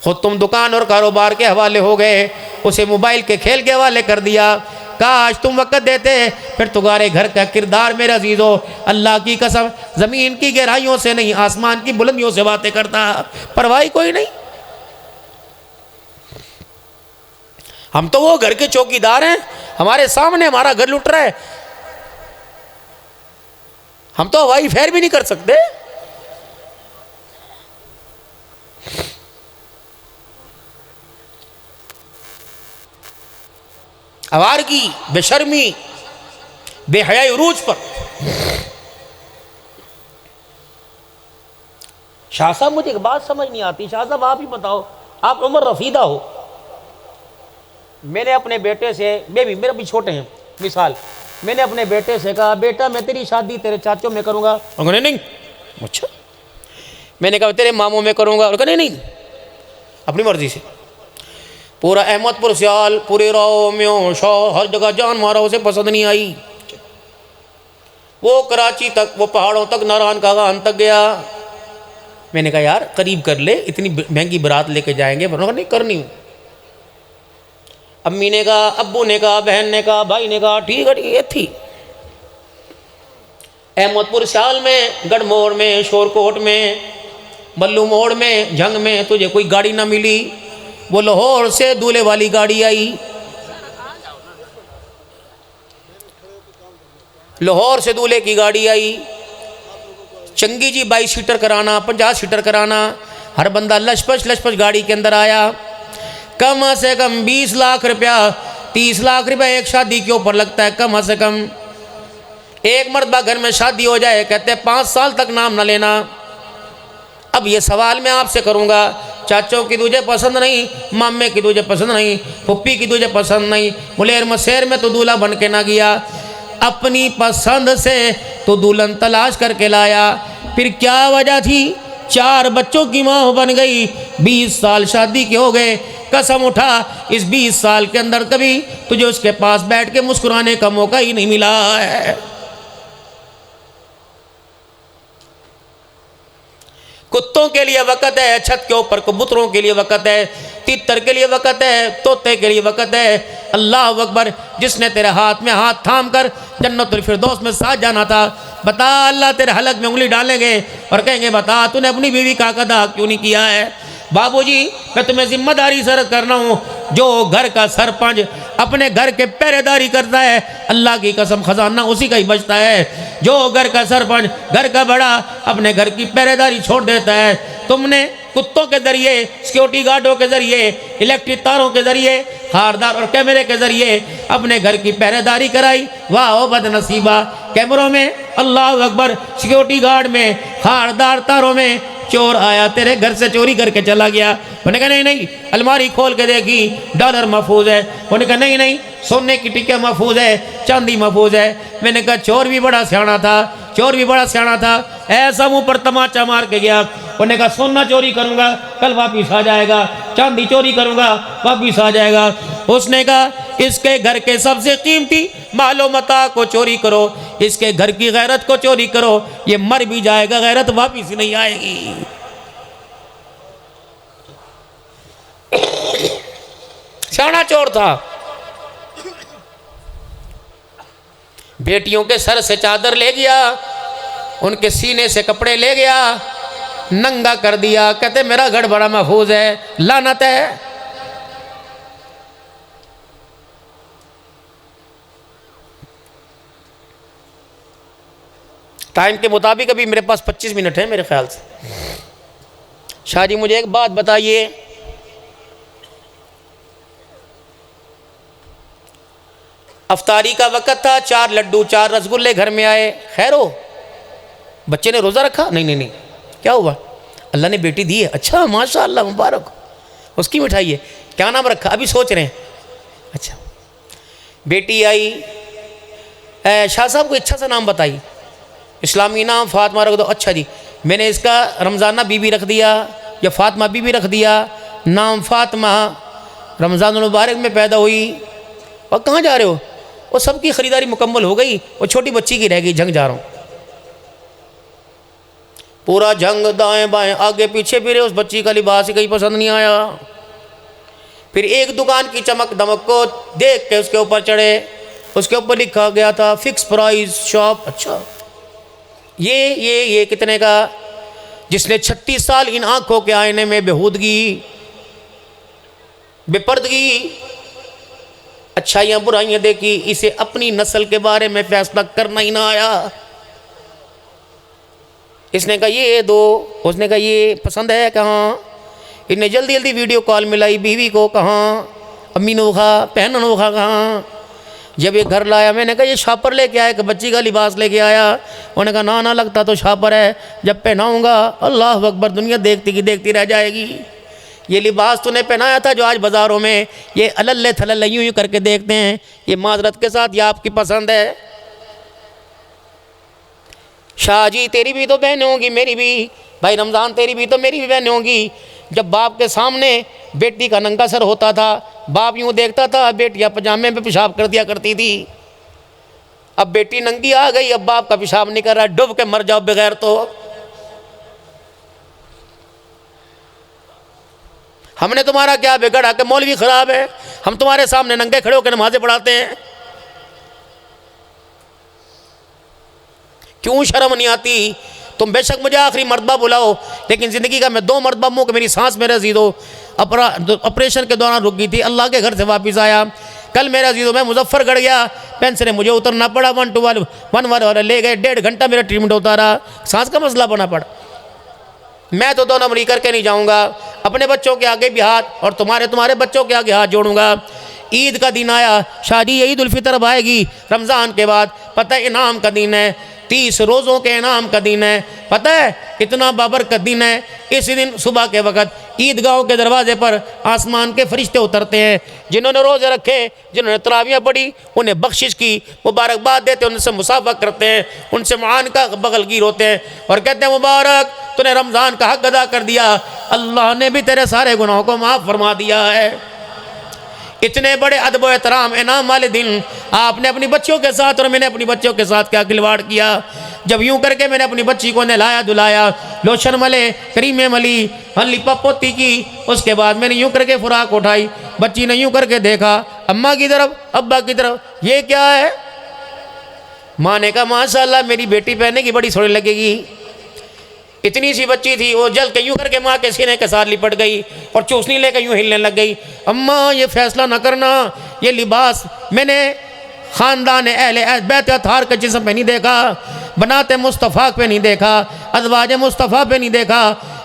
खुद तुम दुकान और कारोबार के हवाले हो गए, उसे मोबाइल के खेल के हवाले कर दिया। काश तुम वक़्त देते, फिर तुम्हारे घर का किरदार मेरे अजीजों, अल्लाह की कसम, ज़मीन की गहराइयों से नहीं, आसमान की बुलंदियों से बातें करता। परवाही कोई नहीं। हम तो वो घर के चौकीदार हैं, हमारे सामने हमारा घर लुट रहा है, हम तो हवाई फेर भी नहीं कर सकते। आवारगी, बेशर्मी, बेहयाई उरूज पर। शाह साहब, मुझे एक बात समझ नहीं आती। शाह साहब आप ही बताओ, आप उमर रफीदा हो, मैंने अपने बेटे से, बेबी मेरे भी छोटे हैं, मिसाल, मैंने अपने बेटे से कहा बेटा मैं तेरी शादी तेरे चाचों में करूँगा, उन्होंने नहीं। अच्छा, मैंने कहा तेरे मामों में करूँगा, उन्होंने नहीं, अपनी मर्जी से। पूरा अहमदपुर सियाल, पूरे राव म्यों शाह, हर जगह जान मारा, उसे पसंद नहीं आई। वो कराची तक, वो पहाड़ों तक, नारायण का गान तक गया। मैंने कहा यार करीब कर ले, इतनी महंगी बारात लेके जाएंगे, उन्होंने नहीं करनी। अम्मी ने कहा, अब्बू ने कहा, बहन ने कहा, भाई ने कहा, ठीक है ठीक है थी। अहमदपुर सियाल में, गढ़मोड़ में, शोरकोट में, बल्लू मोड़ में, जंग में तुझे कोई गाड़ी ना मिली। वो लाहौर से दूल्हे वाली गाड़ी आई, लाहौर से दूल्हे की गाड़ी आई। चंगी जी 22 सीटर कराना, 50 सीटर कराना, हर बंदा लशपश गाड़ी के अंदर आया। कम से कम 20 लाख रुपया, 30 लाख रुपया एक शादी के ऊपर लगता है कम से कम। एक मर्तबा घर में शादी हो जाए, कहते हैं 5 साल तक नाम ना लेना। अब ये सवाल मैं आपसे करूँगा, चाचों की तुझे पसंद नहीं, मामे की तुझे पसंद नहीं, पुप्पी की तुझे पसंद नहीं, मुलेर मशहर में तो दूल्हा बन के ना गया, अपनी पसंद से तो दुल्हन तलाश करके लाया, फिर क्या वजह थी? 4 बच्चों की माँ बन गई, 20 साल शादी के हो गए। कसम उठा, इस 20 साल के अंदर कभी तुझे उसके पास बैठ के मुस्कुराने का मौका ही नहीं मिला है। कुत्तों के लिए वक़्त है, छत के ऊपर कबूतरों के लिए वक़्त है, तितर के लिए वक़्त है, तोते के लिए वक़्त है। अल्लाह अकबर, जिसने तेरे हाथ में हाथ थाम कर जन्नतुल फिरदौस में साथ जाना था, बता अल्लाह तेरे हलक में उंगली डालेंगे और कहेंगे बता तूने अपनी बीवी का अदा क्यों नहीं किया है? बाबूजी, मैं तुम्हें जिम्मेदारी से अर्ज़ करना हूँ, जो घर का सरपंच अपने घर के पहरेदारी करता है, अल्लाह की कसम खजाना उसी का ही बचता है। जो घर का सरपंच, घर का बड़ा अपने घर की पहरेदारी छोड़ देता है, तुमने कुत्तों के जरिए, सिक्योरिटी गार्डों के जरिए, इलेक्ट्रिक तारों के जरिए, खारदार और कैमरे के जरिए अपने घर की पहरेदारी कराई। वाह ओ बदनसीबा, कैमरों में अल्लाह अकबर, सिक्योरिटी गार्ड में, खारदार तारों में, चोर आया तेरे घर से चोरी करके चला गया। उन्होंने कहा नहीं नहीं, अलमारी खोल के देखी, डॉलर महफूज है। उन्होंने कहा नहीं नहीं, सोने की टिक्कियाँ महफूज है, चांदी महफूज है। मैंने कहा चोर भी बड़ा सियाना था, चोर भी बड़ा सियाना था, ऐसा मुंह पर तमाचा मार के गया। उन्होंने कहा सोना चोरी करूँगा कल वापिस आ जाएगा, चांदी चोरी करूँगा वापिस आ जाएगा। उसने कहा इसके घर के सबसे कीमती मालो मता को चोरी करो, इसके घर की गैरत को चोरी करो, ये मर भी जाएगा गैरत वापिस नहीं आएगी। सियाना चोर था। बेटियों के सर से चादर ले गया, उनके सीने से कपड़े ले गया, नंगा कर दिया। कहते मेरा घर बड़ा महफूज है, लानत है। टाइम के मुताबिक अभी मेरे पास 25 मिनट है मेरे ख्याल से। शाह जी मुझे एक बात बताइए, अफ्तारी का वक़्त था, 4 लड्डू 4 रसगुल्ले घर में आए, खैर हो बच्चे ने रोज़ा रखा? नहीं नहीं नहीं, क्या हुआ? अल्लाह ने बेटी दी है, अच्छा माशाअल्लाह मुबारक, उसकी मिठाई है, क्या नाम रखा? अभी सोच रहे हैं। अच्छा बेटी आई, शाह साहब कोई अच्छा सा नाम बताइए, इस्लामी नाम फातिमा रख दो। अच्छा जी, मैंने इसका रमज़ाना बीबी रख दिया या फातिमा बीबी रख दिया, नाम फातिमा, रमज़ान मुबारक में पैदा हुई। और कहाँ जा रहे हो? वो सबकी ख़रीदारी मुकम्मल हो गई, वो छोटी बच्ची की रह गई, जंग जा रहा हूँ। पूरा जंग, दाएं बाएं आगे पीछे फिरे, उस बच्ची का लिबास ही कहीं पसंद नहीं आया। फिर एक दुकान की चमक दमक को देख के उसके ऊपर चढ़े, उसके ऊपर लिखा गया था फिक्स प्राइस शॉप। अच्छा ये कितने का? जिसने 36 साल इन आंखों के आईने में बेहूदगी बेपर्दगी अच्छाइयाँ बुराइयाँ देखी, इसे अपनी नस्ल के बारे में फैसला करना ही ना आया। इसने कहा ये दो, उसने कहा ये पसंद है, कहाँ? इन्हें जल्दी जल्दी वीडियो कॉल मिलाई बीवी को, कहाँ? अम्मी नोखा, पहन नोखा कहाँ? जब ये घर लाया, मैंने कहा ये शापर लेके आया कि बच्ची का लिबास लेके आया? उन्होंने कहा ना ना, लगता तो शापर है, जब पहनाऊँगा अल्लाह अकबर दुनिया देखती की देखती रह जाएगी। ये लिबास तूने पहनाया था जो आज बाज़ारों में ये अल्ले थल्ले यूँ यूँ करके देखते हैं, ये माजरत के साथ ये आपकी पसंद है? शाह जी तेरी भी तो बहनें होंगी, मेरी भी। भाई रमज़ान तेरी भी तो मेरी भी बहनें होंगी। जब बाप के सामने बेटी का नंगा सर होता था, बाप यूँ देखता था, बेटियाँ पजामे में पेशाब कर दिया करती थी। अब बेटी नंगी आ गई, अब बाप का पेशाब नहीं कर रहा, डूब के मर जाओ बगैर तो। हमने तुम्हारा क्या बिगड़ा कि मौलवी ख़राब है, हम तुम्हारे सामने नंगे खड़े होकर नमाज़ें पढ़ाते हैं? क्यों शर्म नहीं आती? तुम बेशक मुझे आखिरी मरतबा बुलाओ, लेकिन ज़िंदगी का मैं 2 मरतबा मुँह कि मेरी सांस मेरे अजीज़ो ऑपरेशन के दौरान रुक गई थी, अल्लाह के घर से वापस आया। कल मेरा अजीज़ो मैं मुजफ्फरगढ़ गया, पेंशन ने मुझे उतरना पड़ा, 1 to 1 ले गए, 1.5 घंटा मेरा ट्रीटमेंट होता रहा, सांस का मसला बना पड़ा। मैं तो 2 नंबरी करके नहीं जाऊँगा, अपने बच्चों के आगे भी हाथ और तुम्हारे बच्चों के आगे हाथ जोड़ूंगा। ईद का दिन आया, शादी ईद उल फितर अब आएगी रमज़ान के बाद, पता है इनाम का दिन है, 30 रोज़ों के इनाम का दिन है, पता है कितना बाबरकत दिन है। इस दिन सुबह के वक़्त ईदगाहों के दरवाजे पर आसमान के फरिश्ते उतरते हैं, जिन्होंने रोज़े रखे, जिन्होंने तरावियाँ पढ़ी, उन्हें बख्शिश की मुबारकबाद देते हैं, उनसे मुसाफा करते हैं, उनसे मान का बगलगीर होते हैं और कहते हैं मुबारक तूने रमज़ान का हक अदा कर दिया, अल्लाह ने भी तेरे सारे गुनाहों को माफ़ फरमा दिया है। इतने बड़े अदब व एहतराम इनाम वाले दिन आपने अपनी बच्चियों के साथ और मैंने अपनी बच्चियों के साथ क्या खिलवाड़ किया। जब यूं करके मैंने अपनी बच्ची को नहलाया धुलाया, लोशन मले, क्रीमें मली, हल्ली पोती की, उसके बाद मैंने यूं करके खुराक उठाई, बच्ची ने यूं करके देखा अम्मा की तरफ अब्बा की तरफ, ये क्या है? माँ ने कहा माशाल्लाह मेरी बेटी पहने की बड़ी सोहनी लगेगी। इतनी सी बच्ची थी, वो जल के यूं करके माँ के सीने के साथ लिपट गई और चूसनी लेकर यूं हिलने लग गई। अम्मा ये फैसला न करना, ये लिबास मैंने ख़ानदान अहले बैत अतहार के जिस्म पे नहीं देखा, बनाते मुस्तफ़ा पे नहीं देखा, अज़वाज मुस्तफ़ा पे नहीं देखा,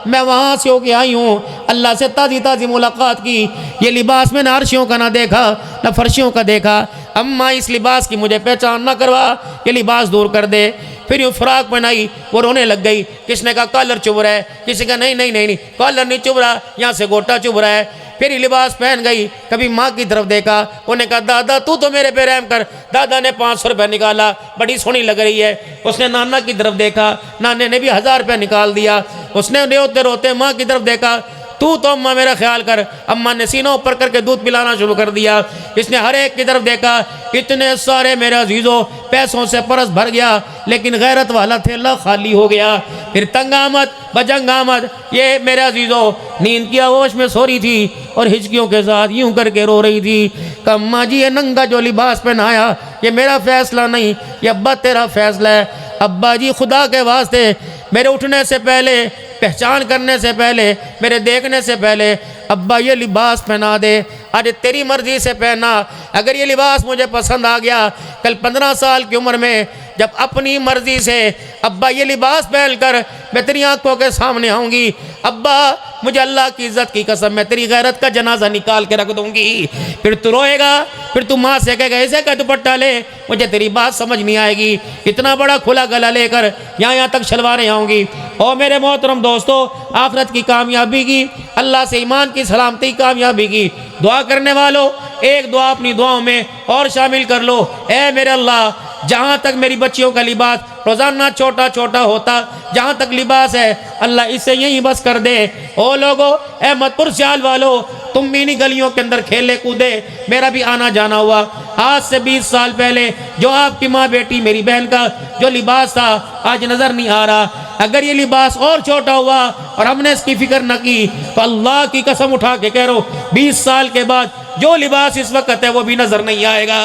मैं वहाँ से होके आई हूँ, अल्लाह से ताज़ी ताज़ी मुलाकात की। ये लिबास मैंने अर्शियों का ना देखा न फर्शियों का देखा। अम्मा इस लिबास की मुझे पहचान ना करवा, ये लिबास दूर कर दे। फिर यूँ फ्राक पहनाई, वो रोने लग गई। किसने कहा कॉलर चुभ रहा है, किसी का नहीं नहीं नहीं नहीं कॉलर नहीं चुभ रहा, यहाँ से गोटा चुभ रहा है। फिर लिबास पहन गई, कभी माँ की तरफ देखा, उन्हें कहा दादा तू तो मेरे पे रहम कर। दादा ने 500 रुपये निकाला, बड़ी सोहनी लग रही है। उसने नाना की तरफ देखा, नाने ने भी 1000 रुपये निकाल दिया। उसने रोते रोते माँ की तरफ देखा, तू तो अम्मा मेरा ख्याल कर। अम्मा ने सीनों ऊपर करके दूध पिलाना शुरू कर दिया। इसने हर एक की तरफ देखा, इतने सारे मेरे अजीज़ों पैसों से परस भर गया, लेकिन गैरत वाला थैला खाली हो गया। फिर तंग आमद बजंग आमद, ये मेरे अजीज़ों नींद की आगोश में सो रही थी और हिचकियों के साथ यूं करके रो रही थी। अम्मा जी ये नंगा जो लिबास पहनाया ये मेरा फैसला नहीं, ये अब्बा तेरा फैसला है। अब्बा जी खुदा के वास्ते मेरे उठने से पहले, पहचान करने से पहले, मेरे देखने से पहले अब्बा ये लिबास पहना दे, आज तेरी मर्जी से पहना। अगर ये लिबास मुझे पसंद आ गया, कल 15 साल की उम्र में जब अपनी मर्जी से अब्बा ये लिबास पहनकर मैं तेरी आंखों के सामने आऊँगी, अब्बा मुझे अल्लाह की इज़्ज़त की कसम मैं तेरी गैरत का जनाजा निकाल के रख दूँगी। फिर तू रोएगा, फिर तू माँ से कहेगा ऐसे का दुपट्टा ले, मुझे तेरी बात समझ नहीं आएगी। इतना बड़ा खुला गला लेकर यहाँ तक शलवारें आऊँगी। और मेरे मोहतरम दोस्तों, आखिरत की कामयाबी की, अल्लाह से ईमान की सलामती कामयाबी की दुआ करने वालों, एक दुआ अपनी दुआओं में और शामिल कर लो। ए मेरे अल्लाह, जहाँ तक मेरी बच्चियों का लिबास रोज़ाना छोटा छोटा होता, जहाँ तक लिबास है अल्लाह इसे यहीं बस कर दे। ओ लोगो, अहमदपुर सियाल वालों, तुम भी नहीं गलियों के अंदर खेले कूदे, मेरा भी आना जाना हुआ। आज से 20 साल पहले जो आपकी माँ बेटी मेरी बहन का जो लिबास था आज नज़र नहीं आ रहा। अगर ये लिबास और छोटा हुआ और हमने इसकी फिक्र न की तो अल्लाह की कसम उठा के कह रहा हूँ 20 साल के बाद जो लिबास इस वक्त है वो भी नजर नहीं आएगा।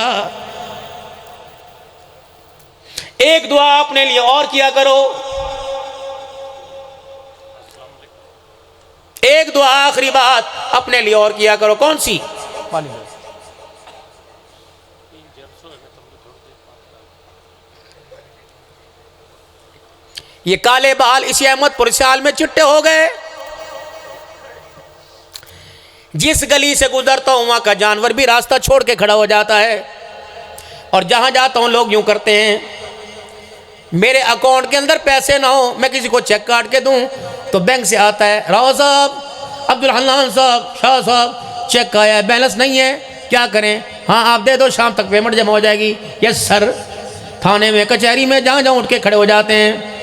एक दुआ अपने लिए और किया करो। एक दुआ आखिरी बात अपने लिए और किया करो। कौन सी? ये काले बाल इसी अहमदपुर सियाल में चिट्टे हो गए। जिस गली से गुजरता हूं वहां का जानवर भी रास्ता छोड़ के खड़ा हो जाता है। और जहां जाता हूं लोग यूं करते हैं, मेरे अकाउंट के अंदर पैसे ना हो, मैं किसी को चेक काट के दूं तो बैंक से आता है, राव साहब, अब्दुल हन्नान साहब, शाह साहब, चेक आया है, बैलेंस नहीं है, क्या करें? हाँ आप दे दो, शाम तक पेमेंट जमा हो जाएगी। Yes sir. थाने में, कचहरी में, जहाँ जहाँ उठ के खड़े हो जाते हैं।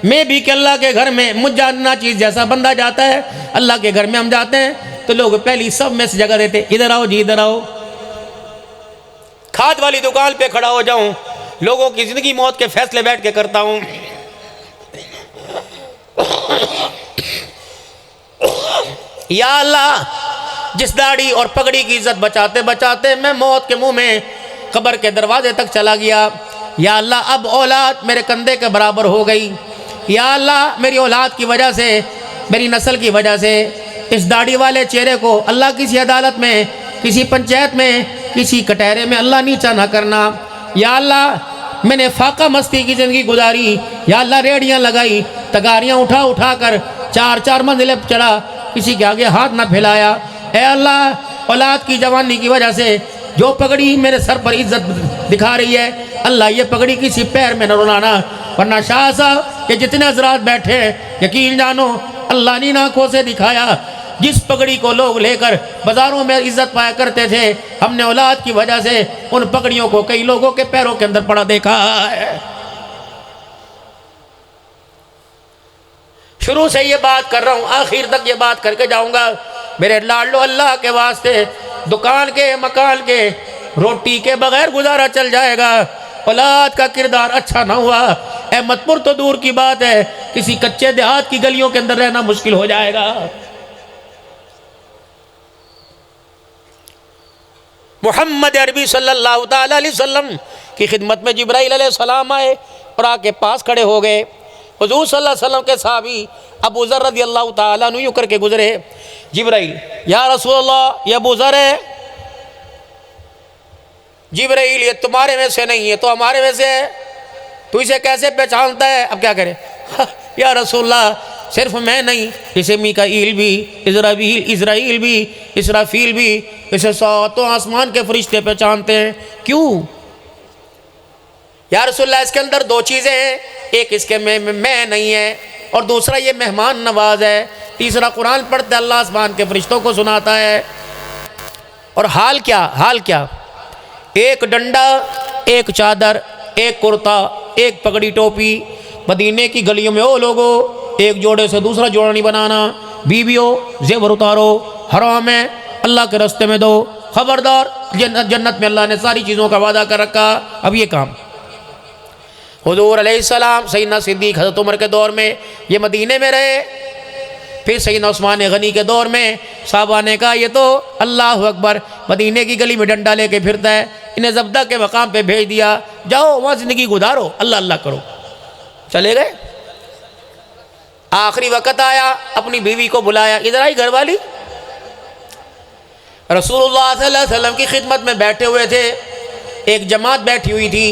मैं भी कि अल्लाह के घर में मुझ जानना चीज़ जैसा बंदा जाता है, अल्लाह के घर में हम जाते हैं तो लोग पहली सब में से जगह देते, इधर आओ जी, इधर आओ। खाद वाली दुकान पे खड़ा हो जाऊं, लोगों की जिंदगी मौत के फैसले बैठ के करता हूं। या अल्लाह, जिस दाढ़ी और पगड़ी की इज्जत बचाते बचाते मैं मौत के मुंह में कब्र के दरवाजे तक चला गया। या अल्लाह, अब औलाद मेरे कंधे के बराबर हो गई। या अल्लाह, मेरी औलाद की वजह से, मेरी नस्ल की वजह से इस दाढ़ी वाले चेहरे को अल्लाह किसी अदालत में, किसी पंचायत में, किसी कटहरे में अल्लाह नीचा ना करना। या अल्लाह, मैंने फाका मस्ती की ज़िंदगी गुजारी। या अल्लाह, रेडियाँ लगाई, तगारियाँ उठा उठा कर 4-4 मंजिलें चढ़ा, किसी के आगे हाथ ना फैलाया। ए अल्लाह, औलाद की जवानी की वजह से जो पगड़ी मेरे सर पर इज्जत दिखा रही है, अल्लाह ये पगड़ी किसी पैर में न रुलाना। वरना शाह साहब, ये जितने हजरात बैठे हैं, यकीन जानो अल्लाह ने आंखों से दिखाया, जिस पगड़ी को लोग लेकर बाजारों में इज्जत पाया करते थे, हमने औलाद की वजह से उन पगड़ियों को कई लोगों के पैरों के अंदर पड़ा देखा है। शुरू से ये बात कर रहा हूँ, आखिर तक ये बात करके जाऊंगा। मेरे लाडलो, अल्लाह के वास्ते, दुकान के, मकान के, रोटी के बगैर गुजारा चल जाएगा। औलाद का किरदार अच्छा ना हुआ, अहमदपुर तो दूर की बात है, किसी कच्चे देहात की गलियों के अंदर रहना मुश्किल हो जाएगा। मोहम्मद अरबी सल्लल्लाहु ताला अलैहि वसल्लम की खिदमत में जिब्राइल अलैहिस्सलाम आए और आके पास खड़े हो गए। हुजूर सल्लल्लाहु अलैहि वसल्लम के साहबी अबू ज़र रज़ियल्लाहु ताला अन्हु यूं करके गुजरे। जिब्राइल, या रसूलल्लाह, ये अबू ज़र है। जिब्राइल, ये तुम्हारे में से नहीं है तो हमारे में से है, तू इसे कैसे पहचानता है? अब क्या करें? या रसूलल्लाह, सिर्फ मैं नहीं, इसे मीकाईल भी, इज़राइल भी, इसराफील भी, इसे सातों आसमान के फरिश्ते पहचानते हैं। क्यों? या रसूलल्लाह, इसके अंदर 2 चीज़ें हैं, एक इसके मैं नहीं है और दूसरा ये मेहमान नवाज है, तीसरा कुरान पढ़ते अल्लाह आसमान के फरिश्तों को सुनाता है। और हाल क्या, हाल क्या? एक डंडा, एक चादर, एक कुर्ता, एक पगड़ी टोपी। मदीने की गलियों में, ओ लोगो, एक जोड़े से दूसरा जोड़ा नहीं बनाना। बीवियों, जेवर उतारो, हराम है, अल्लाह के रास्ते में दो। खबरदार, जन्नत में अल्लाह ने सारी चीज़ों का वादा कर रखा। अब ये काम हुजूर अलैहिस्सलाम, सैयदना सिद्दीक हज़रत उमर के दौर में ये मदीने में रहे। फिर सैयदना उस्मान गनी के दौर में साहबा ने कहा, ये तो अल्लाह अकबर, मदीने की गली में डंडा लेके फिरता है, इन्हें जब्दा के मकाम पे भेज दिया, जाओ वहाँ ज़िंदगी गुजारो, अल्लाह अल्लाह करो। चले गए। आखिरी वक़्त आया, अपनी बीवी को बुलाया, इधर आई घरवाली। रसूलुल्लाह सल्लल्लाहु अलैहि वसल्लम की खिदमत में बैठे हुए थे, एक जमात बैठी हुई थी।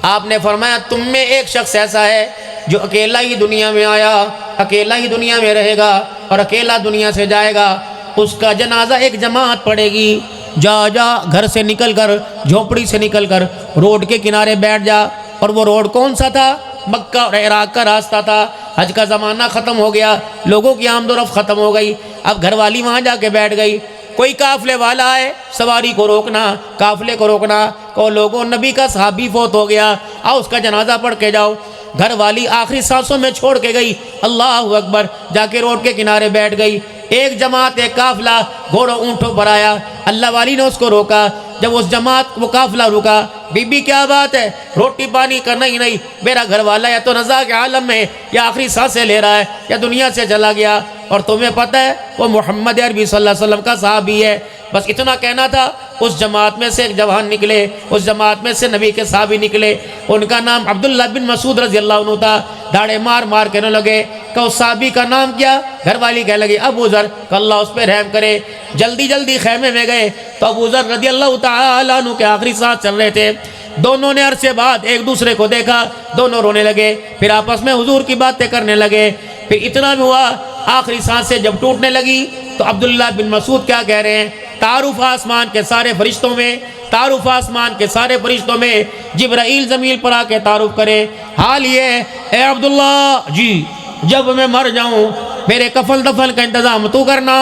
आपने फरमाया तुम में एक शख्स ऐसा है जो अकेला ही दुनिया में आया, अकेला ही दुनिया में रहेगा और अकेला दुनिया से जाएगा। उसका जनाजा एक जमात पड़ेगी। जा जा घर से निकल कर, झोपड़ी से निकल कर रोड के किनारे बैठ जा। और वो रोड कौन सा था? मक्का और इराक का रास्ता था। हज का ज़माना ख़त्म हो गया, लोगों की आमदोरफ़्त ख़त्म हो गई। अब घरवाली वहाँ जाके बैठ गई। कोई काफ़िले वाला आए, सवारी को रोकना, काफ़िले को रोकना, को लोगों नबी का सहाबी फोत हो गया, आओ उसका जनाजा पढ़ के जाओ। घर वाली आखिरी सांसों में छोड़ के गई, अल्लाह अकबर, जाके रोड के किनारे बैठ गई। एक जमात, एक काफ़िला घोड़ों ऊँटों पर आया, अल्लाह वाली ने उसको रोका। जब उस जमात वो काफ़िला रुका, बीबी क्या बात है, रोटी पानी करना ही नहीं, मेरा घर वाला या तो रज़ा के आलम में या आखिरी सांसें ले रहा है या दुनिया से चला गया, और तुम्हें पता है वो मोहम्मद अरबी सल्लल्लाहु अलैहि वसल्लम का सहाबी है। बस इतना कहना था। उस जमात में से एक जवान निकले, उस जमात में से नबी के सहाबी निकले। उनका नाम अब्दुल्लाह बिन मसूद रज़ियल्लाहु अन्हु था। दाढ़े मार मार कहने लगे कि उस सहाबी का नाम क्या? घरवाली कहने लगी अबू ज़र, अल्लाह उस पर रहम करे। जल्दी जल्दी खैमे में गए तो अबू ज़र रज़ियल्लाहु तआला अन्हु के आखिरी सांस चल रहे थे। दोनों ने अरसे बाद एक दूसरे को देखा, दोनों रोने लगे, फिर आपस में हुजूर की बातें करने लगे। फिर इतना भी हुआ, आखिरी सांसें जब टूटने लगी तो अब्दुल्लाह बिन मसूद क्या कह रहे हैं, तारुफ आसमान के सारे फरिश्तों में, तारुफ आसमान के सारे फरिश्तों में जिब्राइल ज़मीन पर आके तारुफ करे। हाल ये ए अब्दुल्ला जी, जब मैं मर जाऊं मेरे कफन दफन का इंतज़ाम तू करना,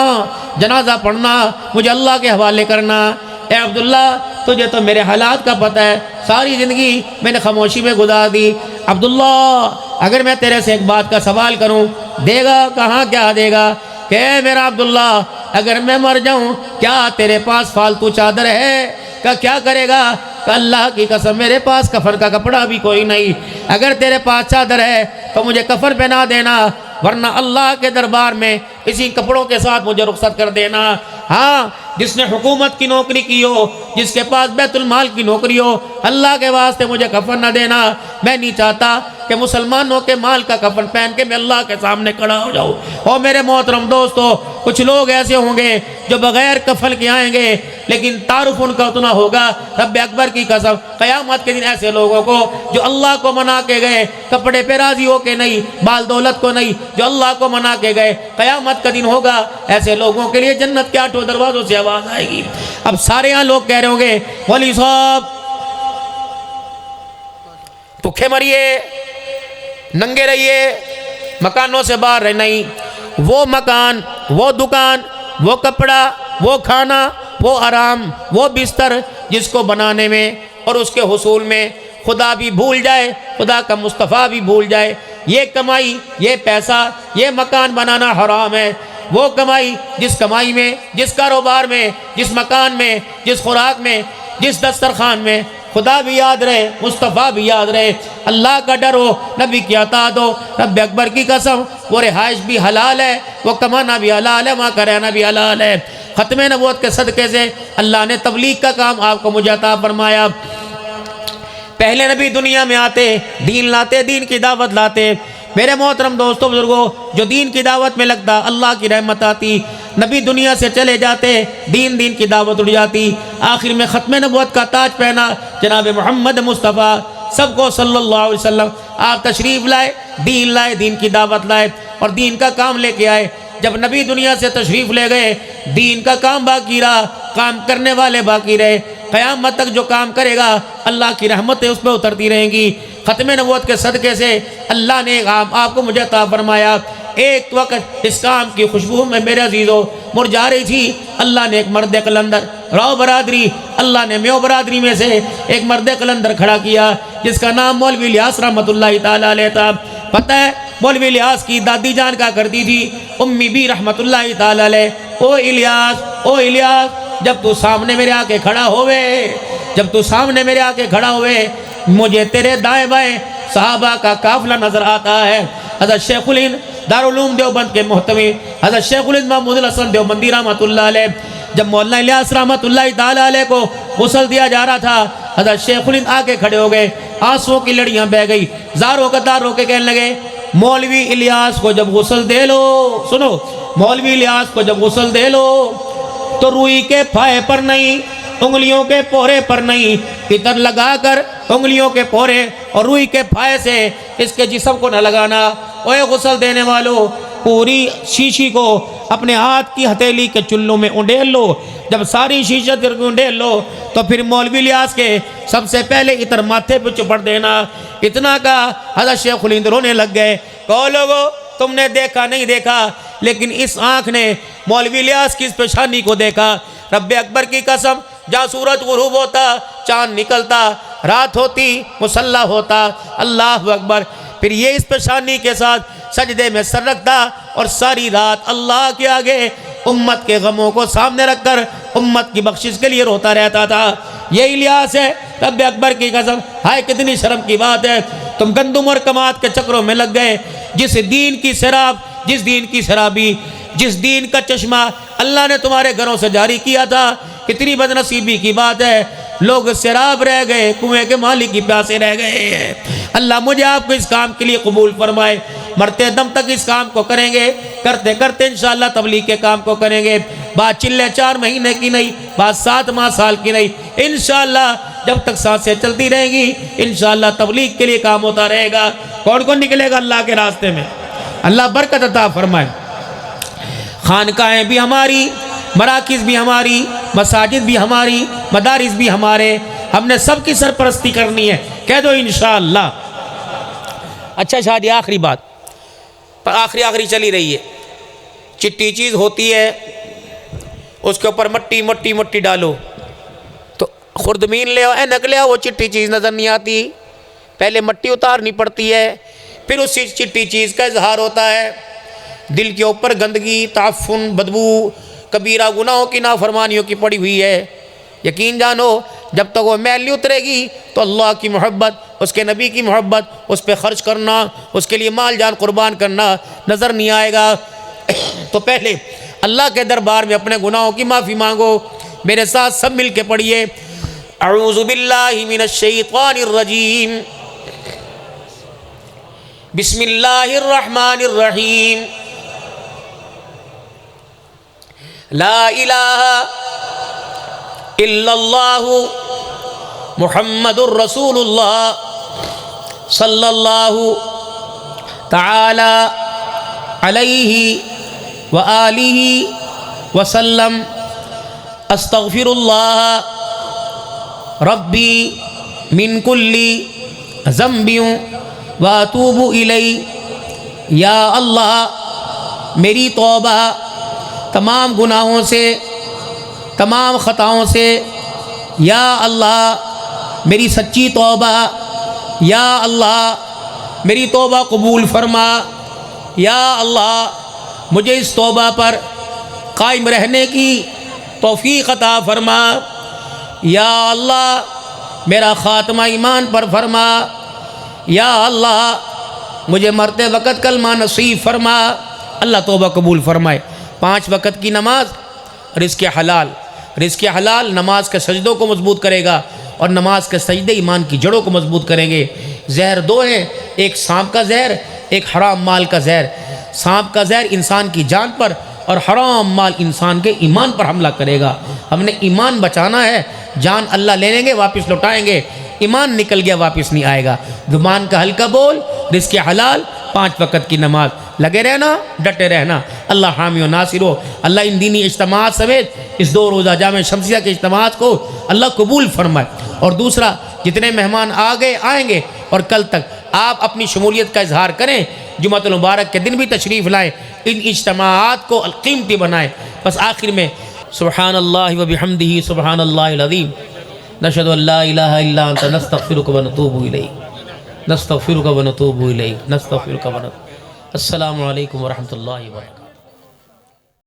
जनाजा पढ़ना, मुझे अल्लाह के हवाले करना। ए अब्दुल्ला, तुझे तो मेरे हालात का पता है, सारी ज़िंदगी मैंने खामोशी में गुजार दी। अब्दुल्ला, अगर मैं तेरे से एक बात का सवाल करूं, देगा? कहाँ क्या देगा? कि मेरा अब्दुल्ला, अगर मैं मर जाऊं, क्या तेरे पास फालतू चादर है? का क्या करेगा? अल्लाह की कसम मेरे पास कफन का कपड़ा भी कोई नहीं। अगर तेरे पास चादर है तो मुझे कफन पहना देना, वरना अल्लाह के दरबार में इसी कपड़ों के साथ मुझे रुखसत कर देना। हाँ, जिसने हुकूमत की नौकरी की हो, जिसके पास बैतुल माल की नौकरी हो, अल्लाह के वास्ते मुझे कफन न देना। मैं नहीं चाहता कि मुसलमानों के माल का कफन पहन के मैं अल्लाह के सामने खड़ा हो जाऊँ। और मेरे मोहतरम दोस्तों, कुछ लोग ऐसे होंगे जो बग़ैर कफन के आएंगे, लेकिन तारुफ उनका उतना होगा, रब अकबर की कसम, क़यामत के दिन ऐसे लोगों को जो अल्लाह को मना के गए, कपड़े पे राजी हो के नहीं, बाल दौलत को नहीं, जो अल्लाह को मना के गए, क़यामत का दिन होगा, ऐसे लोगों के लिए जन्नत के 8 दरवाज़ों से आवाज़ आएगी। अब सारे यहाँ लोग कह रहे होंगे वली साहब भूखे मरिए, नंगे रहिए, मकानों से बाहर रहे। नहीं, वो मकान, वो दुकान, वो कपड़ा, वो खाना, वो आराम, वो बिस्तर जिसको बनाने में और उसके हुसूल में खुदा भी भूल जाए, खुदा का मुस्तफ़ा भी भूल जाए, ये कमाई, ये पैसा, ये मकान बनाना हराम है। वो कमाई, जिस कमाई में, जिस कारोबार में, जिस मकान में, जिस खुराक में, जिस दस्तरखान में खुदा भी याद रहे, मुस्तफ़ा भी याद रहे, अल्लाह का डर हो, नबी की अताअत हो, रब अकबर की कसम, वो रिहाइश भी हलाल है, वो कमाना भी हलाल है, वहाँ का रहना भी हलाल है। ख़त्म नबूवत के सदक़े से अल्लाह ने तबलीग का काम आपको मुझे अता फरमाया। पहले नबी दुनिया में आते, दीन लाते, दीन की दावत लाते। मेरे मोहतरम दोस्तों बुजुर्गों, जो दीन की दावत में लगता, अल्लाह की रहमत आती। नबी दुनिया से चले जाते, दीन की दावत उड़ जाती। आखिर में ख़त्म नबूवत का ताज पहना जनाब मोहम्मद मुस्तफ़ा सबको सल्लल्लाहु अलैहि वसल्लम, आप तशरीफ़ लाए, दीन की दावत लाए और दीन का काम लेके आए। जब नबी दुनिया से तशरीफ़ ले गए, दीन का काम बाकी रहा, काम करने वाले बाकी रहे। क़यामत तक जो काम करेगा, अल्लाह की रहमतें उस पर उतरती रहेंगी। ख़त्म नबूवत के सदक़े से अल्लाह ने आपको मुझे अता फरमाया। एक वक्त इस काम की खुशबू में मेरे अजीज़ों मुरझा रही थी। अल्लाह ने एक मर्द कलंदर, राव बरादरी, अल्लाह ने म्यो बरादरी में से एक मर्द कलंदर खड़ा किया, जिसका नाम मौलवी इलियास रहमतुल्लाहि ताला अलैह था। पता है मौलवी इलियास की दादी जान का करती थी, उम्मी भी रहमतुल्लाहि ताला अलैह। ओ इलियास, जब तू सामने मेरे आके खड़ा होवे, जब तू सामने मेरे आके खड़ा हुए, मुझे तेरे दाएं बाएं सहाबा का काफिला नजर आता है। हज़रत शेखुल हिंद दारुल उलूम देवबंद के मोहतमी हज़रत शेखुल हिंद महमूद हसन देवबंदी रहमतुल्लाह अलैह, जब मौलाना इलियास रहमतुल्लाहि ताला अलैह को गुस्ल दिया जा रहा था, हज़रत शेखुल हिंद आके खड़े हो गए, आंसुओं की लड़ियां बह गई, ज़ारों कतार रोके कहने लगे, मौलवी इलियास को जब गुस्ल दे लो, सुनो, मौलवी इलियास को जब गुस्ल दे लो तो रुई के फाये पर नहीं, उंगलियों के पोरे पर नहीं, इतर लगाकर उंगलियों के पोरे और रुई के फाये से इसके जिस्म को न लगाना। ओए गुस्ल देने वालों, पूरी शीशी को अपने हाथ की हथेली के चुल्लू में उंडेल लो। जब सारी शीशा उंडेल लो तो फिर मौलवी इलियास के सबसे पहले इतर माथे पे चुपड़ देना। इतना का हज़रत शेखुल हिंद रोने लग गए। कहो लोगो, तुमने देखा नहीं देखा, लेकिन इस आँख ने मौलवी इलियास की इस पेशानी को देखा। रब्बे अकबर की कसम, जहाँ सूरज गुरूब होता, चांद निकलता, रात होती, मुसल्ला होता, अल्लाह अकबर। फिर ये इस पेशानी के साथ सजदे में सर रखता और सारी रात अल्लाह के आगे उम्मत के गमों को सामने रखकर उम्मत की बख्शिश के लिए रोता रहता था। ये इलियास है। रब्बे अकबर की कसम, हाय कितनी शर्म की बात है, तुम गंदुम और कमात के चक्रों में लग गए। जिस दीन की शराब, जिस दीन की शराबी, जिस दीन का चश्मा अल्लाह ने तुम्हारे घरों से जारी किया था, कितनी बदनसीबी की बात है, लोग शराब रह गए, कुएं के मालिक की प्यासे रह गए हैं। अल्लाह मुझे आपको इस काम के लिए कबूल फरमाए। मरते दम तक इस काम को करेंगे, करते करते इंशाअल्लाह तबलीग के काम को करेंगे। बात चिल्ले 4 महीने की नहीं, बात 7 माह साल की नहीं, इंशाअल्लाह जब तक सांसें चलती रहेंगी इंशाअल्लाह तबलीग के लिए काम होता रहेगा। कौन कौन निकलेगा अल्लाह के रास्ते में? अल्लाह बरकत अता फरमाए। खानकाहें भी हमारी, मराकिज़ भी हमारी, मसाजिद भी हमारी, मदारिस भी हमारे, हमने सबकी सरपरस्ती करनी है। कह दो इंशाअल्लाह। अच्छा शादी, आखिरी बात, पर आखिरी चली रही है। चिट्टी चीज़ होती है, उसके ऊपर मट्टी मट्टी मट्टी डालो तो खुर्दमीन ले आओ, ऐनक ले आओ, वो चिट्टी चीज़ नज़र नहीं आती। पहले मट्टी उतारनी पड़ती है, फिर उस चिट्टी चीज़ का इजहार होता है। दिल के ऊपर गंदगी, ताफुन, बदबू, कबीरा गुनाहों की नाफरमानियों की पड़ी हुई है। यकीन जानो, जब तक वो मैल नहीं उतरेगी तो अल्लाह की मोहब्बत, उसके नबी की मोहब्बत, उस पर ख़र्च करना, उसके लिए माल जान कुर्बान करना नज़र नहीं आएगा। तो पहले अल्लाह के दरबार में अपने गुनाहों की माफ़ी मांगो। मेरे साथ सब मिल के पढ़िए, अऊज़ु बिल्लाहि मिनश शैतानिर रजीम, बिस्मिल्लाहिर रहमानिर रहीम, ला इलाहा इल्लल्लाहु मुहम्मदुर रसूलुल्लाह सल्लल्लाहु ताला अलैहि व आलिहि वसल्लम, अस्तगफिरुल्लाह रब्बी मिन कुल्ली ज़ंबियों व अतूबु इलैहि। या अल्लाह, मेरी तौबा तमाम गुनाहों से, तमाम ख़ताओं से, या अल्लाह मेरी सच्ची तौबा, या अल्लाह मेरी तौबा कबूल फरमा, या अल्लाह मुझे इस तौबा पर कायम रहने की तौफ़ीक़ अता फरमा, या अल्लाह मेरा ख़ात्मा ईमान पर फरमा, या अल्लाह मुझे मरते वक़्त कलमा नसीब फरमा। अल्लाह तौबा कबूल फरमाए। 5 वक़्त की नमाज, रिज़्क़ हलाल, रिज़्क़ हलाल नमाज के सजदों को मजबूत करेगा और नमाज के सजदे ईमान की जड़ों को मजबूत करेंगे। जहर 2 हैं, एक सांप का जहर, एक हराम माल का जहर। सांप का जहर इंसान की जान पर और हराम माल इंसान के ईमान पर हमला करेगा। हमने ईमान बचाना है, जान अल्लाह ले लेंगे वापस लौटाएंगे, ईमान निकल गया वापस नहीं आएगा। जुबान का हल्का बोल, रिज़्क़ हलाल, 5 वक़्त की नमाज, लगे रहना, डटे रहना। अल्लाह हामी व नासिर हो। अल्लाह इन दीनी इज्तिमात समेत इस 2 रोज़ा जामे शमसिया के इज्तिमात को अल्लाह कबूल फरमाए। और दूसरा, जितने मेहमान आ गए आएंगे और कल तक आप अपनी शमूलियत का इजहार करें, जुम्मतुल मुबारक के दिन भी तशरीफ़ लाएँ, इन इज्तिमात को कीमती बनाएँ। बस आखिर में सुब्हानल्लाहि व बिहम्दिही सुब्हानल्लाहिल अज़ीम, नशहदु अल्ला इलाहा इल्ला अंत, नस्तगफिरुका व नतूबु इलैक, नस्तगफिरुका व नतूबु इलैक, नस्तगफिरुका व नतूबु। अस्सलामु अलैकुम व रहमतुल्लाहि व बरकातहू।